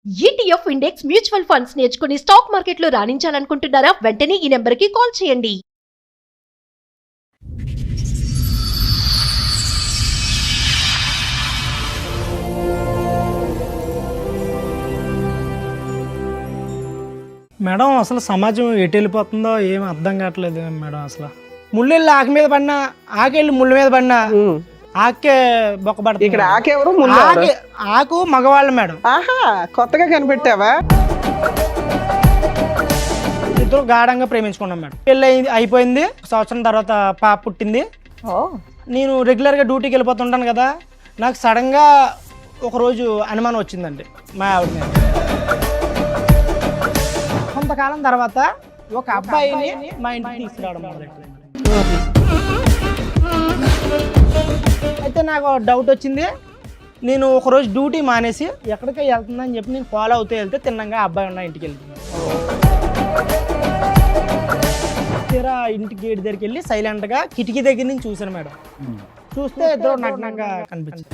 ETF index mutual funds నేర్చుకుని stock మార్కెట్లో రాణించాలనుకుంటున్నారా? వెంటనే ఈ నెంబర్కి కాల్ చేయండి. మేడం అసలు సమాజం ఎటు వెళ్ళిపోతుందో ఏం అర్థం కావట్లేదు మేడం. అసలు ముళ్ళెళ్ళి ఆకు మీద పడినా, ఆకెళ్ళి ముళ్ళ మీద పడినా ఆకే బొక్కబడుతుంది. ఇక్కడ ఆకెవరు? ఆకు మగవాళ్ళు మేడం. ఆహా, కొత్తగా కనిపెట్టావా? ఇద్దరు గాఢంగా ప్రేమించుకున్నాం మేడం. పెళ్ళి అయిపోయింది, సంవత్సరం తర్వాత పాప పుట్టింది. నేను రెగ్యులర్గా డ్యూటీకి వెళ్ళిపోతుంటాను కదా, నాకు సడన్గా ఒకరోజు అనుమానం వచ్చిందండి మా ఆవిడ మీద. కొంతకాలం తర్వాత ఒక అబ్బాయిని మా ఇంటికి తీసుకురావడం మొదలెట్టింది. అయితే నాకు డౌట్ వచ్చింది. నేను ఒకరోజు డ్యూటీ మానేసి ఎక్కడికి వెళ్తుందని చెప్పి నేను ఫాలో అవుతూ వెళ్తే తిన్నంగా అబ్బాయి ఉన్న ఇంటికి వెళ్తున్నాను. తీరా ఇంటికి గేట్ దగ్గరికి వెళ్ళి సైలెంట్గా కిటికీ దగ్గర నుంచి చూశాను మేడం. చూస్తే ఇద్దరు నగ్నంగా కనిపించింది.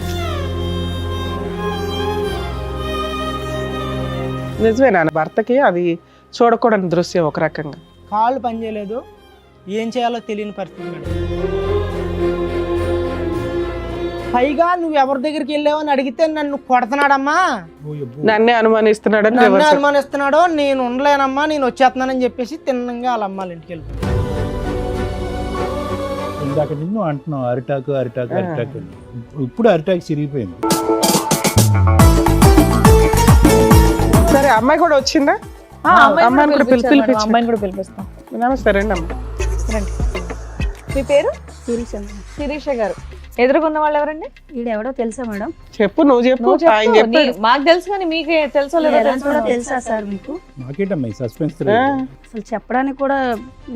నిజమేనా? భర్తకి అది చూడకూడని దృశ్యం ఒక రకంగా. కాళ్ళు పనిచేయలేదు, ఏం చేయాలో తెలియని పరిస్థితి మేడం. పైగా నువ్వు ఎవరి దగ్గరికి వెళ్ళావని అడిగితే నన్ను కొడుతున్నాడమ్మా, నన్నే అనుమానిస్తున్నాడని, నన్ను అనుమానిస్తున్నాడో, నేను ఉండలేనమ్మా, నేను వచ్చేస్తున్నానని చెప్పేసి తిన్నంగా వాళ్ళ అమ్మాళ్ళ ఇంటికి వెళ్ళిపోయాను. ఇందాక నుంచి నువ్వు అంటున్నావు అరిటాకు అరిటాకు అరిటాకు, ఇప్పుడు అరిటాకు చిరిగిపోయింది. సరే, అమ్మాయి కూడా వచ్చిందా? అమ్మాయిని కూడా పిలిపిస్తాం. నమస్తే, రండి అమ్మ. మీ పేరు? శిరీష గారు. ఎదురుకున్న వాళ్ళు ఎవరండి? ఈడెవడో తెలుసా మేడం? చెప్పు, నువ్వు చెప్పు. మాకు తెలుసు కానీ మీకే తెలుసో లేదో తెలుసా సార్ మీకు? నాకేటమ్మా సస్పెన్స్? అసలు చెప్పడానికి కూడా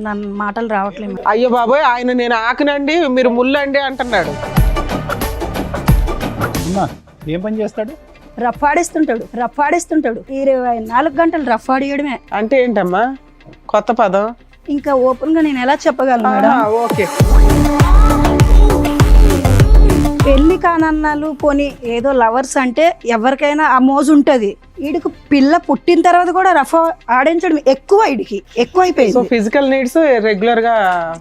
నన్ను మాటలు రావట్లేదు. అయ్యో బాబోయ్, ఆయన నేను ఆకునండి మీరు ముళ్ళండి అంటున్నాడు. అమ్మా ఏం పని చేస్తాడు? రఫాడిస్తుంటాడు 24 గంటలు రఫాడియడమే. అంటే ఏంటమ్మా కొత్త పదం? ఇంకా ఓపెన్ గా నేను ఎలా చెప్పగలను మేడం? ఓకే. పెళ్లి కానన్నాలు పోనీ ఏదో లవర్స్ అంటే ఎవరికైనా ఆ మోజు ఉంటది. వీడికి పిల్ల పుట్టిన తర్వాత కూడా రఫా ఆడించడం ఎక్కువైపోయింది. సో ఫిజికల్ నీడ్స్ రెగ్యులర్ గా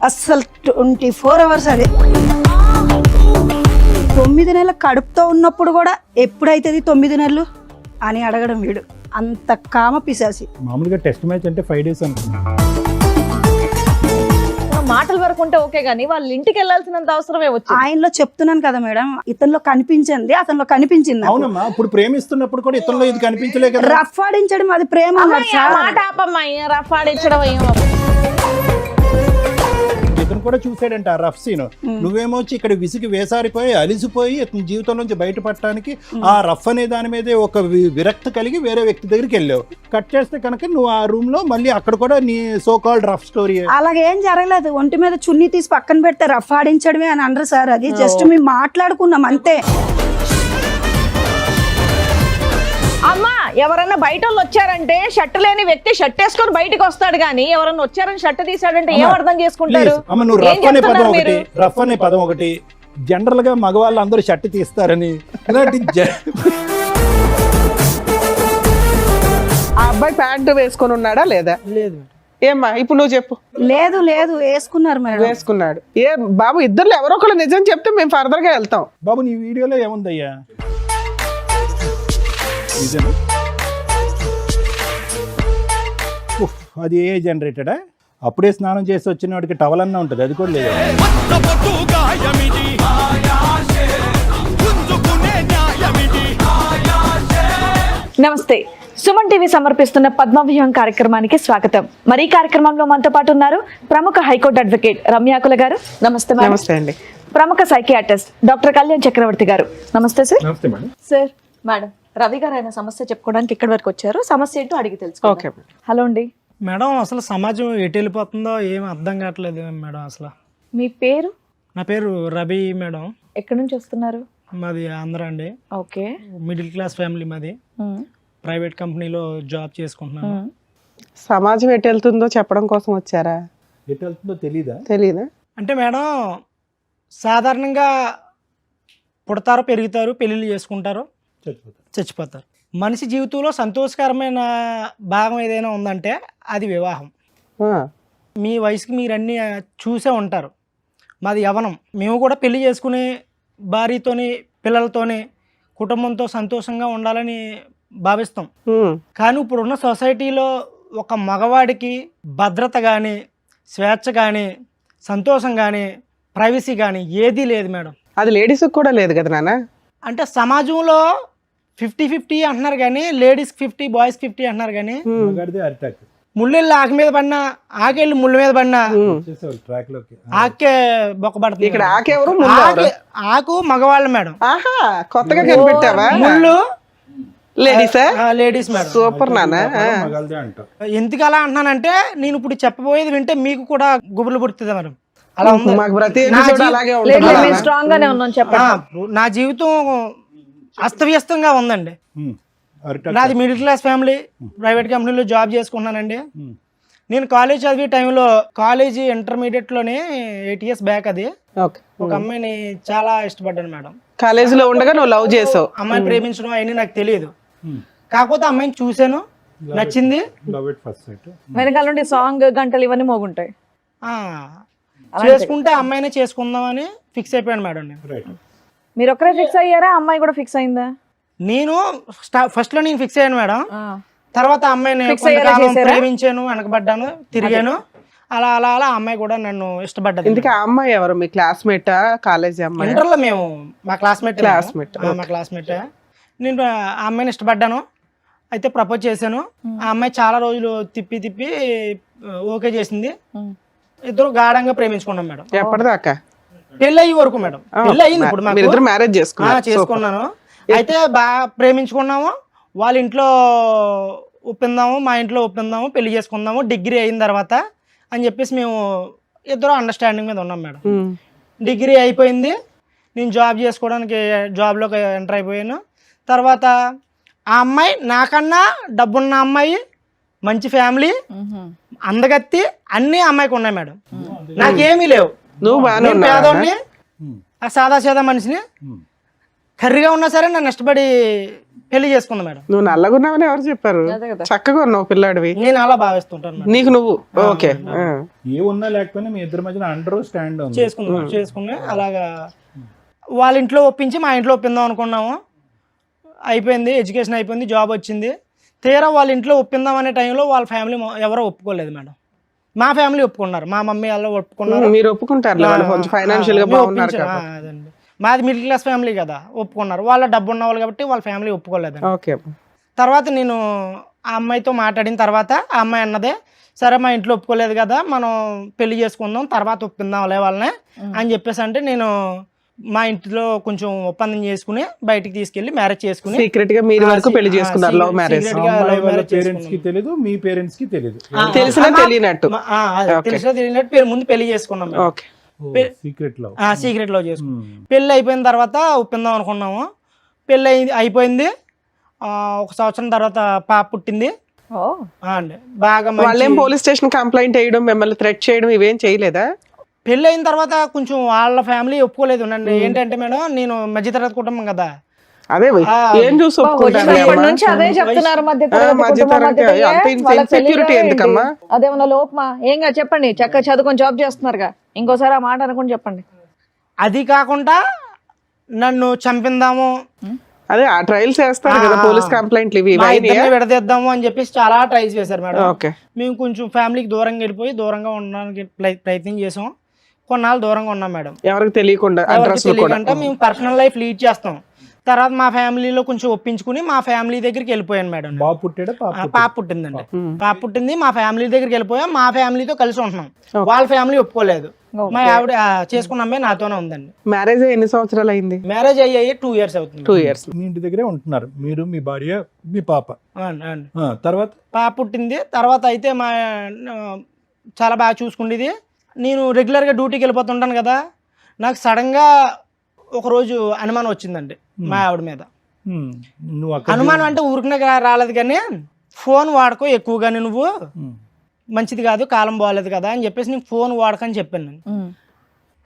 అస్సలు 24 hours అదే. 9 నెలల కడుపుతో ఉన్నప్పుడు కూడా ఎప్పుడైతుంది 9 నెలలు అని అడగడం వీడు. అంత కామ పిశాసి. మామూలుగా టెస్ట్ మ్యాచ్ అంటే 5 days అనుకున్నా. మాటల వరకు ఉంటే ఓకే గానీ వాళ్ళ ఇంటికి వెళ్ళాల్సినంత అవసరమే వచ్చింది. ఆయనలో చెప్తున్నాను కదా మేడం, ఇతనిలో కనిపించింది, అతనిలో కనిపించింది. అవునమ్మా, ఇప్పుడు ప్రేమిస్తున్నప్పుడు కూడా ఇతరులో ఇది కనిపించలే కదా. రఫ్ ఆడించడం అది ప్రేమ అన్నాడు సార్. మాట ఆపమ్మాయి, రఫ్ ఆడించడం ఇతను కూడా చూసాడంట ఆ రఫ్ సీన్. నువ్వేమో వచ్చి ఇక్కడ విసిగి వేసారిపోయి అలిసిపోయి ఇతని జీవితం నుంచి బయటపడటానికి ఆ రఫ్ అనే దాని మీదే ఒక విరక్తి కలిగి వేరే వ్యక్తి దగ్గరికి వెళ్ళావు. కట్ చేస్తే కనుక నువ్వు ఆ రూమ్ లో మళ్ళీ అక్కడ కూడా నీ సో కాల్డ్ రఫ్ స్టోరీ. అలాగేం జరగలేదు. ఒంటి మీద చున్నీ తీసి పక్కన పెడితే రఫ్ ఆడించడమే అని అనరు సార్. అది జస్ట్ మేము మాట్లాడుకున్నాం అంతే. అమ్మా, ఎవరన్నా బయట వాళ్ళు వచ్చారంటే షర్ట్ లేని వ్యక్తి షర్ట్ వేసుకొని బయటకు వస్తాడు కానీ ఎవరన్నా వచ్చారని షర్ట్ తీసాడంటే ఏం అర్థం చేసుకుంటారు? నువ్వు రఫ్ అనే పదం ఒకటి జనరల్ గా మగవాళ్ళు అందరూ షర్ట్ తీస్తారని ఇలాంటి ఆ అబ్బాయి ప్యాంటు వేసుకొని ఉన్నాడా లేదా? లేదు. ఏమ్మా ఇప్పుడు నువ్వు చెప్పు. లేదు వేసుకున్నారు మేడం. వేసుకున్నాడు. ఏ బాబు, ఇద్దరు ఎవరో ఒకళ్ళు నిజం చెప్తే మేము ఫర్దర్ గా వెళ్తాం. బాబు నీ వీడియోలో ఏముందయ్యా? అది ఏ జనరేటెడా? అప్పుడే స్నానం చేసి వచ్చిన వాడికి టవల్ అన్నా ఉంటుంది, అది కూడా లేదు. నమస్తే, సుమన్ టీవీ సమర్పిస్తున్న పద్మవ్యూహం కార్యక్రమానికి స్వాగతం. మరి ఈ కార్యక్రమంలో మనతో పాటు ఉన్నారు ప్రముఖ హైకోర్టు అడ్వకేట్ రమ్యాకుల గారు. నమస్తే. నమస్తే అండి. ప్రముఖ సైకియాట్రిస్ట్ డాక్టర్ కళ్యాణ్ చక్రవర్తి గారు. నమస్తే సార్. నమస్తే మేడం. సార్, మేడం రవి గారు ఆయన సమస్య చెప్పుకోవడానికి ఇక్కడి వరకు వచ్చారు. సమస్య ఏంటో అడిగి తెలుసు. ఓకే. హలో అండి. మేడం అసలు సమాజం ఎటు వెళ్ళిపోతుందో ఏం అర్థం కావట్లేదు మేడం. అసలు మీ పేరు? నా పేరు రవి మేడం. ఎక్కడి నుంచి వస్తున్నారు? మాది ఆంధ్ర అండి. ఓకే. మిడిల్ క్లాస్ ఫ్యామిలీ మాది. ప్రైవేట్ కంపెనీలో జాబ్ చేసుకుంటున్నాను. సమాజం ఎటు వెళ్తుందో చెప్పడం కోసం వచ్చారా? ఎటు వెళ్తుందో తెలీదా? అంటే మేడం సాధారణంగా పుడతారు, పెరుగుతారు, పెళ్ళిళ్ళు చేసుకుంటారు, చచ్చిపోతారు. మనిషి జీవితంలో సంతోషకరమైన భాగం ఏదైనా ఉందంటే అది వివాహం. ఆ, మీ వయసుకి మీరు అన్నీ చూసే ఉంటారు. మాది యవ్వనం. మేము కూడా పెళ్లి చేసుకుని భార్యతోని పిల్లలతోని కుటుంబంతో సంతోషంగా ఉండాలని భావిస్తాం. ఉమ్, కానీ ఇప్పుడున్న సొసైటీలో ఒక మగవాడికి భద్రత కానీ స్వేచ్ఛ కానీ సంతోషం కానీ ప్రైవసీ కానీ ఏదీ లేదు మేడం. అది లేడీస్ కూడా లేదు కదా నాన్న. అంటే సమాజంలో 50-50 అంటున్నారు కానీ లేడీస్కి 50 బాయ్స్కి 50 అంటున్నారు కానీ మగాడిదే అరిటాక్. ముళ్ళెళ్ళి ఆకు మీద పడినా ఆకెళ్ళి ముళ్ళ మీద పడినా వచ్చేసేవాళ్ళు ట్రాక్ లోకి. ఆకే బొక్కబడుతుంది. ఇక్కడ ఆకెవరు ముందు ఎవరు? ఆకు మగవాళ్ళు మేడం, ఆహా, కొత్తగా కనిపెట్టావా? ముళ్ళు లేడీసా? Ladies madam. సూపర్ నాన్న. మగాళ్ళదే అంటావు. ఎందుకు అలా అంటున్నానంటే నేను ఇప్పుడు చెప్పబోయేది వింటే మీకు కూడా గుబులు పుడుతుంది మేడం. అలా ఉంది. మాకు ప్రతి నా ఎపిసోడ్ జీ- అలాగే లేదు ఉంటుంది లేదు, మేము నాన్న. స్ట్రాంగ్ గానే ఉన్నాం చెప్పండి. నా జీవితం అస్తవ్యస్తంగా ఉందండి. అరిటాక్. నాది మిడిల్ క్లాస్ ఫ్యామిలీ, ప్రైవేట్ కంపెనీలో జాబ్ చేసుకుంటున్నానండి. నేను కాలేజ్ చదివే టైంలో కాలేజీ ఇంటర్మీడియట్లోనే 8 years బ్యాక్ అది ఓకే. ఒక అమ్మాయిని చాలా ఇష్టపడ్డాను మేడం. కాలేజీలో ఉండగా నువ్వు లవ్ చేసావు. అమ్మాయిని ప్రేమించడం అవన్నీ నాకు తెలియదు. కాకపోతే అమ్మాయిని చూశాను, నచ్చింది. Love at first sight. వెనకాల నుండి సాంగ్ గంటలు ఇవన్నీ మోగుంటాయి. ఆ, చేసుకుంటే అమ్మాయినే చేసుకుందామని ఫిక్స్ అయిపోయాను మేడం నేను. రైట్. మీరు ఒక్కరే ఫిక్స్ అయ్యారా, అమ్మాయి కూడా ఫిక్స్ అయిందా? నేను ఫస్ట్ లో నేను ఫిక్స్ అయ్యాను మేడం. ఆ. తర్వాత అమ్మాయిని Fix అయ్యేలా కొంతకాలం చేశారా? ప్రేమించాను, వెనకబడ్డాను, తిరిగాను. అలా అలా అలా అమ్మాయి కూడా నన్ను ఇష్టపడ్డది. ఇందుకే ఆ అమ్మాయి ఎవరు? మీ క్లాస్మేటా? కాలేజీ అమ్మాయి? ఇంటర్లో మేము మా క్లాస్మేట్. Classmate, మా క్లాస్మేట్. నేను ఆ అమ్మాయిని ఇష్టపడ్డాను, అయితే ప్రపోజ్ చేశాను. ఆ అమ్మాయి చాలా రోజులు తిప్పి తిప్పి ఓకే చేసింది. ఇద్దరు గాఢంగా ప్రేమించుకున్నాం మేడం. ఎప్పటిదాకా? పెళ్ళి అయ్యే వరకు మేడం. పెళ్ళి అయ్యింది ఇప్పుడు మాకు. మీరిద్దరు మ్యారేజ్ చేసుకున్నారు. చేసుకున్నాను. అయితే బాగా ప్రేమించుకున్నాము. వాళ్ళ ఇంట్లో ఒప్పిందాము, మా ఇంట్లో ఒప్పిందాము, పెళ్లి చేసుకుందాము డిగ్రీ అయిన తర్వాత అని చెప్పేసి మేము ఇద్దరు అండర్స్టాండింగ్ మీద ఉన్నాం మేడం. ఉమ్. డిగ్రీ అయిపోయింది, నేను జాబ్ చేసుకోవడానికి జాబ్లోకి ఎంటర్ అయిపోయాను. తర్వాత ఆ అమ్మాయి నాకన్నా డబ్బున్న అమ్మాయి, మంచి ఫ్యామిలీ, అందగత్తి అన్నీ అమ్మాయికి ఉన్నాయి మేడం. నాకేమీ లేవు. నువ్వు బాగానే నేను ఉన్నావా? పేదోడిని, ఆ సాదా సాదా మనిషిని, కర్రీగా ఉన్నా సరే నన్ను ఇష్టపడి పెళ్లి చేసుకుంది మేడం. నువ్వు నల్లగున్నావని ఎవరు చెప్పారు? చక్కగా ఉన్నావు పిల్లాడివి. నేను అలా భావిస్తుంటాను మేడం. నీకు నువ్వు ఓకే. ఏ ఉన్నా లేకపోయినా మీ ఇద్దరి మధ్యన అండర్ స్టాండ్ ఉంది. చేసుకున్నా అలాగా వాళ్ళ ఇంట్లో ఒప్పించి మా ఇంట్లో ఒప్పిందాం అనుకున్నాము. అయిపోయింది, ఎడ్యుకేషన్ అయిపోయింది, జాబ్ వచ్చింది. తీరా వాళ్ళ ఇంట్లో ఒప్పిందాం అనే టైంలో వాళ్ళ ఫ్యామిలీ ఎవరో ఒప్పుకోలేదు మేడం. మా ఫ్యామిలీ ఒప్పుకున్నారు, మా మమ్మీ వాళ్ళు ఒప్పుకున్నారు. మీరు ఒప్పుకుంటారు వాళ్ళు కొంచెం ఫైనాన్షియల్ గా మేము బాగున్నారు ఒప్పించాం. కాబట్టి. అదండి, మాది మిడిల్ క్లాస్ ఫ్యామిలీ కదా, ఒప్పుకున్నారు. వాళ్ళ డబ్బు ఉన్న వాళ్ళు కాబట్టి వాళ్ళ ఫ్యామిలీ ఒప్పుకోలేదు. ఓకే. తర్వాత నేను ఆ అమ్మాయితో మాట్లాడిన తర్వాత ఆ అమ్మాయి అన్నదే, సరే మా ఇంట్లో ఒప్పుకోలేదు కదా, మనం పెళ్లి చేసుకుందాం, తర్వాత ఒప్పిందాంలే వాళ్ళని అని చెప్పేసి అంటే నేను మా ఇంట్లో కొంచెం ఒప్పందం చేసుకుని బయటికి తీసుకెళ్లి మ్యారేజ్ చేసుకుని సీక్రెట్ గా మీరు వరకు పెళ్లి చేసుకున్నారు. Love marriage. పేరెంట్స్ కి తెలియదు, మీ పేరెంట్స్ కి తెలియదు. తెలిసినా తెలియనట్టు. తెలిసినా తెలియనట్టు ముందు పెళ్లి చేసుకున్నాం మేము. ఓకే. Secret love. సీక్రెట్ లో చేసుకున్నాం. పెళ్లి అయిపోయిన తర్వాత ఒప్పిందాం అనుకున్నాము. పెళ్లి అయిపోయింది. 1 సంవత్సరం తర్వాత పాప పుట్టింది. అండి బాగా వాళ్ళేం పోలీస్ స్టేషన్ కంప్లైంట్ చేయడం, మిమ్మల్ని థ్రెట్ చేయడం ఇవేం చేయలేదా? పెళ్ళి అయిన తర్వాత కొంచెం వాళ్ళ ఫ్యామిలీ ఒప్పుకోలేదు నన్ను. ఏంటంటే మేడం, నేను మధ్యతరగతి కుటుంబం కదా. అదే ఏం చూసి ఒప్పుకుంటారు? ఇప్పటి నుంచి అదే చెప్తున్నారు, ఇన్సెక్యూరిటీ ఎందుకమ్మా? అదేమన్నా లోపమా? ఏం కాదు చెప్పండి, చక్కగా చదువుకొని జాబ్ చేస్తున్నారుగా, ఇంకోసారి ఆ మాట అనుకుని చెప్పండి. అది కాకుండా నన్ను చంపిందాము, అదే ఆ ట్రయల్స్ చేస్తారు కదా పోలీస్ కంప్లైంట్లు ఇవి. మా ఇద్దరిని విడదీద్దాము అని చెప్పేసి చాలా ట్రైస్ చేశారు మేడం. ఓకే. మేము కొంచెం ఫ్యామిలీకి దూరంగా వెళ్ళిపోయి దూరంగా ఉండడానికి ప్రయత్నం చేసాం. కొన్నాళ్ళు దూరంగా ఉన్నాం మేడం. ఎవరికి తెలియకుండా అడ్రస్ తెలియకుండా మేము పర్సనల్ లైఫ్ లీడ్ చేస్తాం. తర్వాత మా ఫ్యామిలీలో కొంచెం ఒప్పించుకుని మా ఫ్యామిలీ దగ్గరికి వెళ్ళిపోయాను మేడం. బాబు పుట్టాడా? పాప పుట్టిందండి. పాప పుట్టింది, మా ఫ్యామిలీ దగ్గరికి వెళ్ళిపోయాం. మా ఫ్యామిలీతో కలిసి ఉంటున్నాం. వాళ్ళ ఫ్యామిలీ ఒప్పుకోలేదు. మా ఆవిడ చేసుకున్న అమ్మాయి నాతోనే ఉందండి. మ్యారేజ్ ఎన్ని సంవత్సరాలు అయింది? మ్యారేజ్ అయ్యాయి 2 years అవుతుంది. 2 years. మీ ఇంటి దగ్గరే ఉంటున్నారు మీరు, మీ భార్య, మీ పాప. తర్వాత పాప పుట్టింది. తర్వాత అయితే మా చాలా బాగా చూసుకుండేది. నేను రెగ్యులర్గా డ్యూటీకి వెళ్ళిపోతుంటాను కదా, నాకు సడన్గా ఒకరోజు అనుమానం వచ్చిందండి మా ఆవిడ మీద. నువ్వు అనుమానం అంటే ఊరికనే రాలేదు కానీ, ఫోన్ వాడుకో ఎక్కువగానే నువ్వు, మంచిది కాదు, కాలం బాగాలేదు కదా అని చెప్పేసి నేను ఫోన్ వాడకని చెప్పాను నేను.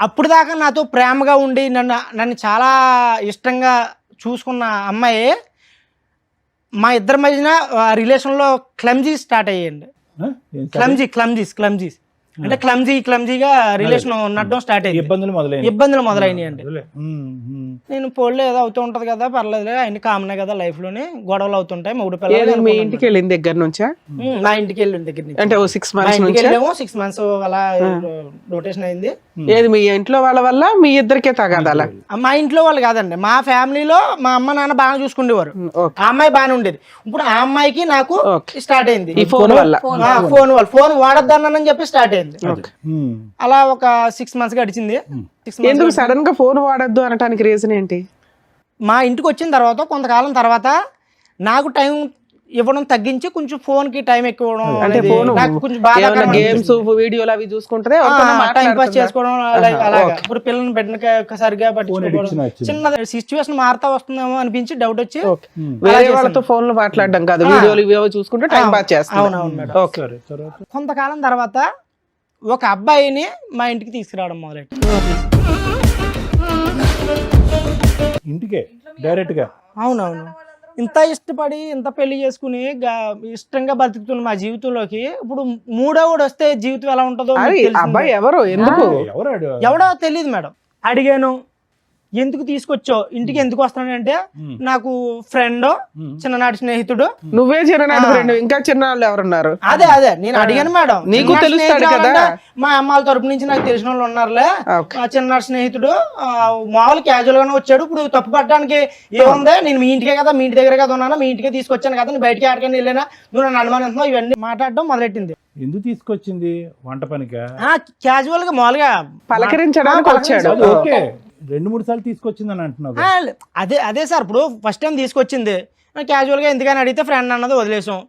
అప్పుడు దాకా నాతో ప్రేమగా ఉండి నన్ను చాలా ఇష్టంగా చూసుకున్న అమ్మాయి మా ఇద్దరి మధ్యన రిలేషన్లో క్లమ్జీ స్టార్ట్ అయ్యాయండి. క్లమ్జీస్ అంటే క్లమ్జీగా రిలేషన్ నడడం స్టార్ట్ అయ్యింది. ఇబ్బందులు మొదలైనాయండి. నేను పోలే ఏదో అవుతూ ఉంటది కదా, పర్లేదు అన్ని కామనే కదా లైఫ్ లోని, గొడవలు అవుతుంటాయి. మూడు పిల్లలు మీ ఇంటికి వెళ్ళిన దగ్గర నుంచా? మా ఇంటికి వెళ్ళిన దగ్గర నుంచి అంటే 6 months నుంచి 6 months అలా రొటేషన్ అయింది. ఏది మీ ఇంట్లో వాళ్ళ వల్ల మీ ఇద్దరికే తగాదాలా? మా ఇంట్లో వాళ్ళు కాదండి, మా ఫ్యామిలీలో మా అమ్మ నాన్న బాగా చూసుకునేవారు. ఆ అమ్మాయి బాగానే ఉండేది. ఇప్పుడు ఆ అమ్మాయికి నాకు స్టార్ట్ అయింది ఈ ఫోన్ వల్ల. ఫోన్ వాడొద్దన్నానని చెప్పి స్టార్ట్ అయింది. అలా ఒక 6 months గడిచింది. ఎందుకు సడన్ గా ఫోన్ వాడద్దు అనడానికి రీజన్ ఏంటి? మా ఇంటికి వచ్చిన తర్వాత కొంతకాలం తర్వాత నాకు టైం ఇవ్వడం తగ్గించి కొంచెం ఫోన్ కి టైం ఎక్కువ ఇవ్వడం, అంటే ఫోన్ గేమ్స్ వీడియోలు అవి చూసుకుంటే టైం పాస్ చేసుకోవడం అలాగా. ఇప్పుడు పిల్లల్ని పెట్టిన సరిగా పట్టించుకోవడం, చిన్న సిచ్యువేషన్ మారుతా వస్తుందేమో అనిపించి డౌట్ వచ్చి వేరే వాళ్ళతో ఫోన్ లో మాట్లాడడం కాదు, వీడియోలు ఇవి చూసుకుంటే టైం పాస్ చేస్తాం. అవునవును మేడం. కొంతకాలం తర్వాత ఒక అబ్బాయిని మా ఇంటికి తీసుకురావడం మొదలెట్టి ఇంటికే డైరెక్ట్ గా. అవునవును. ఇంత ఇష్టపడి ఇంత పెళ్లి చేసుకుని ఇష్టంగా బతుకుతున్న మా జీవితంలోకి ఇప్పుడు మూడోవాడు వస్తే జీవితం ఎలా ఉంటుందో అబ్బాయి ఎవరు, ఎందుకు, ఎవడో తెలియదు మేడం. అడిగాను, ఎందుకు తీసుకొచ్చావు ఇంటికి, ఎందుకు వస్తానంటే నాకు ఫ్రెండ్, చిన్ననాటి స్నేహితుడు. నువ్వే చిన్ననాటి ఫ్రెండ్, ఇంకా చిన్నవాళ్ళు ఎవరున్నారు? అదే నేను అడిగాను మేడం. నీకు తెలుస్తాడు కదా, మా అమ్మాల తరపు నుంచి నాకు తెలిసిన వాళ్ళు ఉన్నారులే. చిన్ననాటి స్నేహితుడు మామూలు క్యాజువల్ గానే వచ్చాడు. ఇప్పుడు తప్పు పట్టడానికి ఏముంది, నేను మీ ఇంటికే కదా, మీ ఇంటి దగ్గర కదా ఉన్నాను, మీ ఇంటికే తీసుకొచ్చాను కదా, నేను బయటికి ఆడకని వెళ్ళినా, నువ్వు నన్ను అనుమానిస్తున్నావు, ఇవన్నీ మాట్లాడడం మొదలెట్టింది. ఎందుకు తీసుకొచ్చింది? వంట పనిగా? క్యాజువల్ గా మామూలుగా పలకరించడానికి వచ్చాడు. ఓకే, 2-3 సార్లు తీసుకొచ్చింది అని అంటున్నావు. అదే సార్, ఇప్పుడు ఫస్ట్ టైం తీసుకొచ్చింది క్యాజువల్గా ఎందుకని అడిగితే ఫ్రెండ్ అన్నది వదిలేసాం.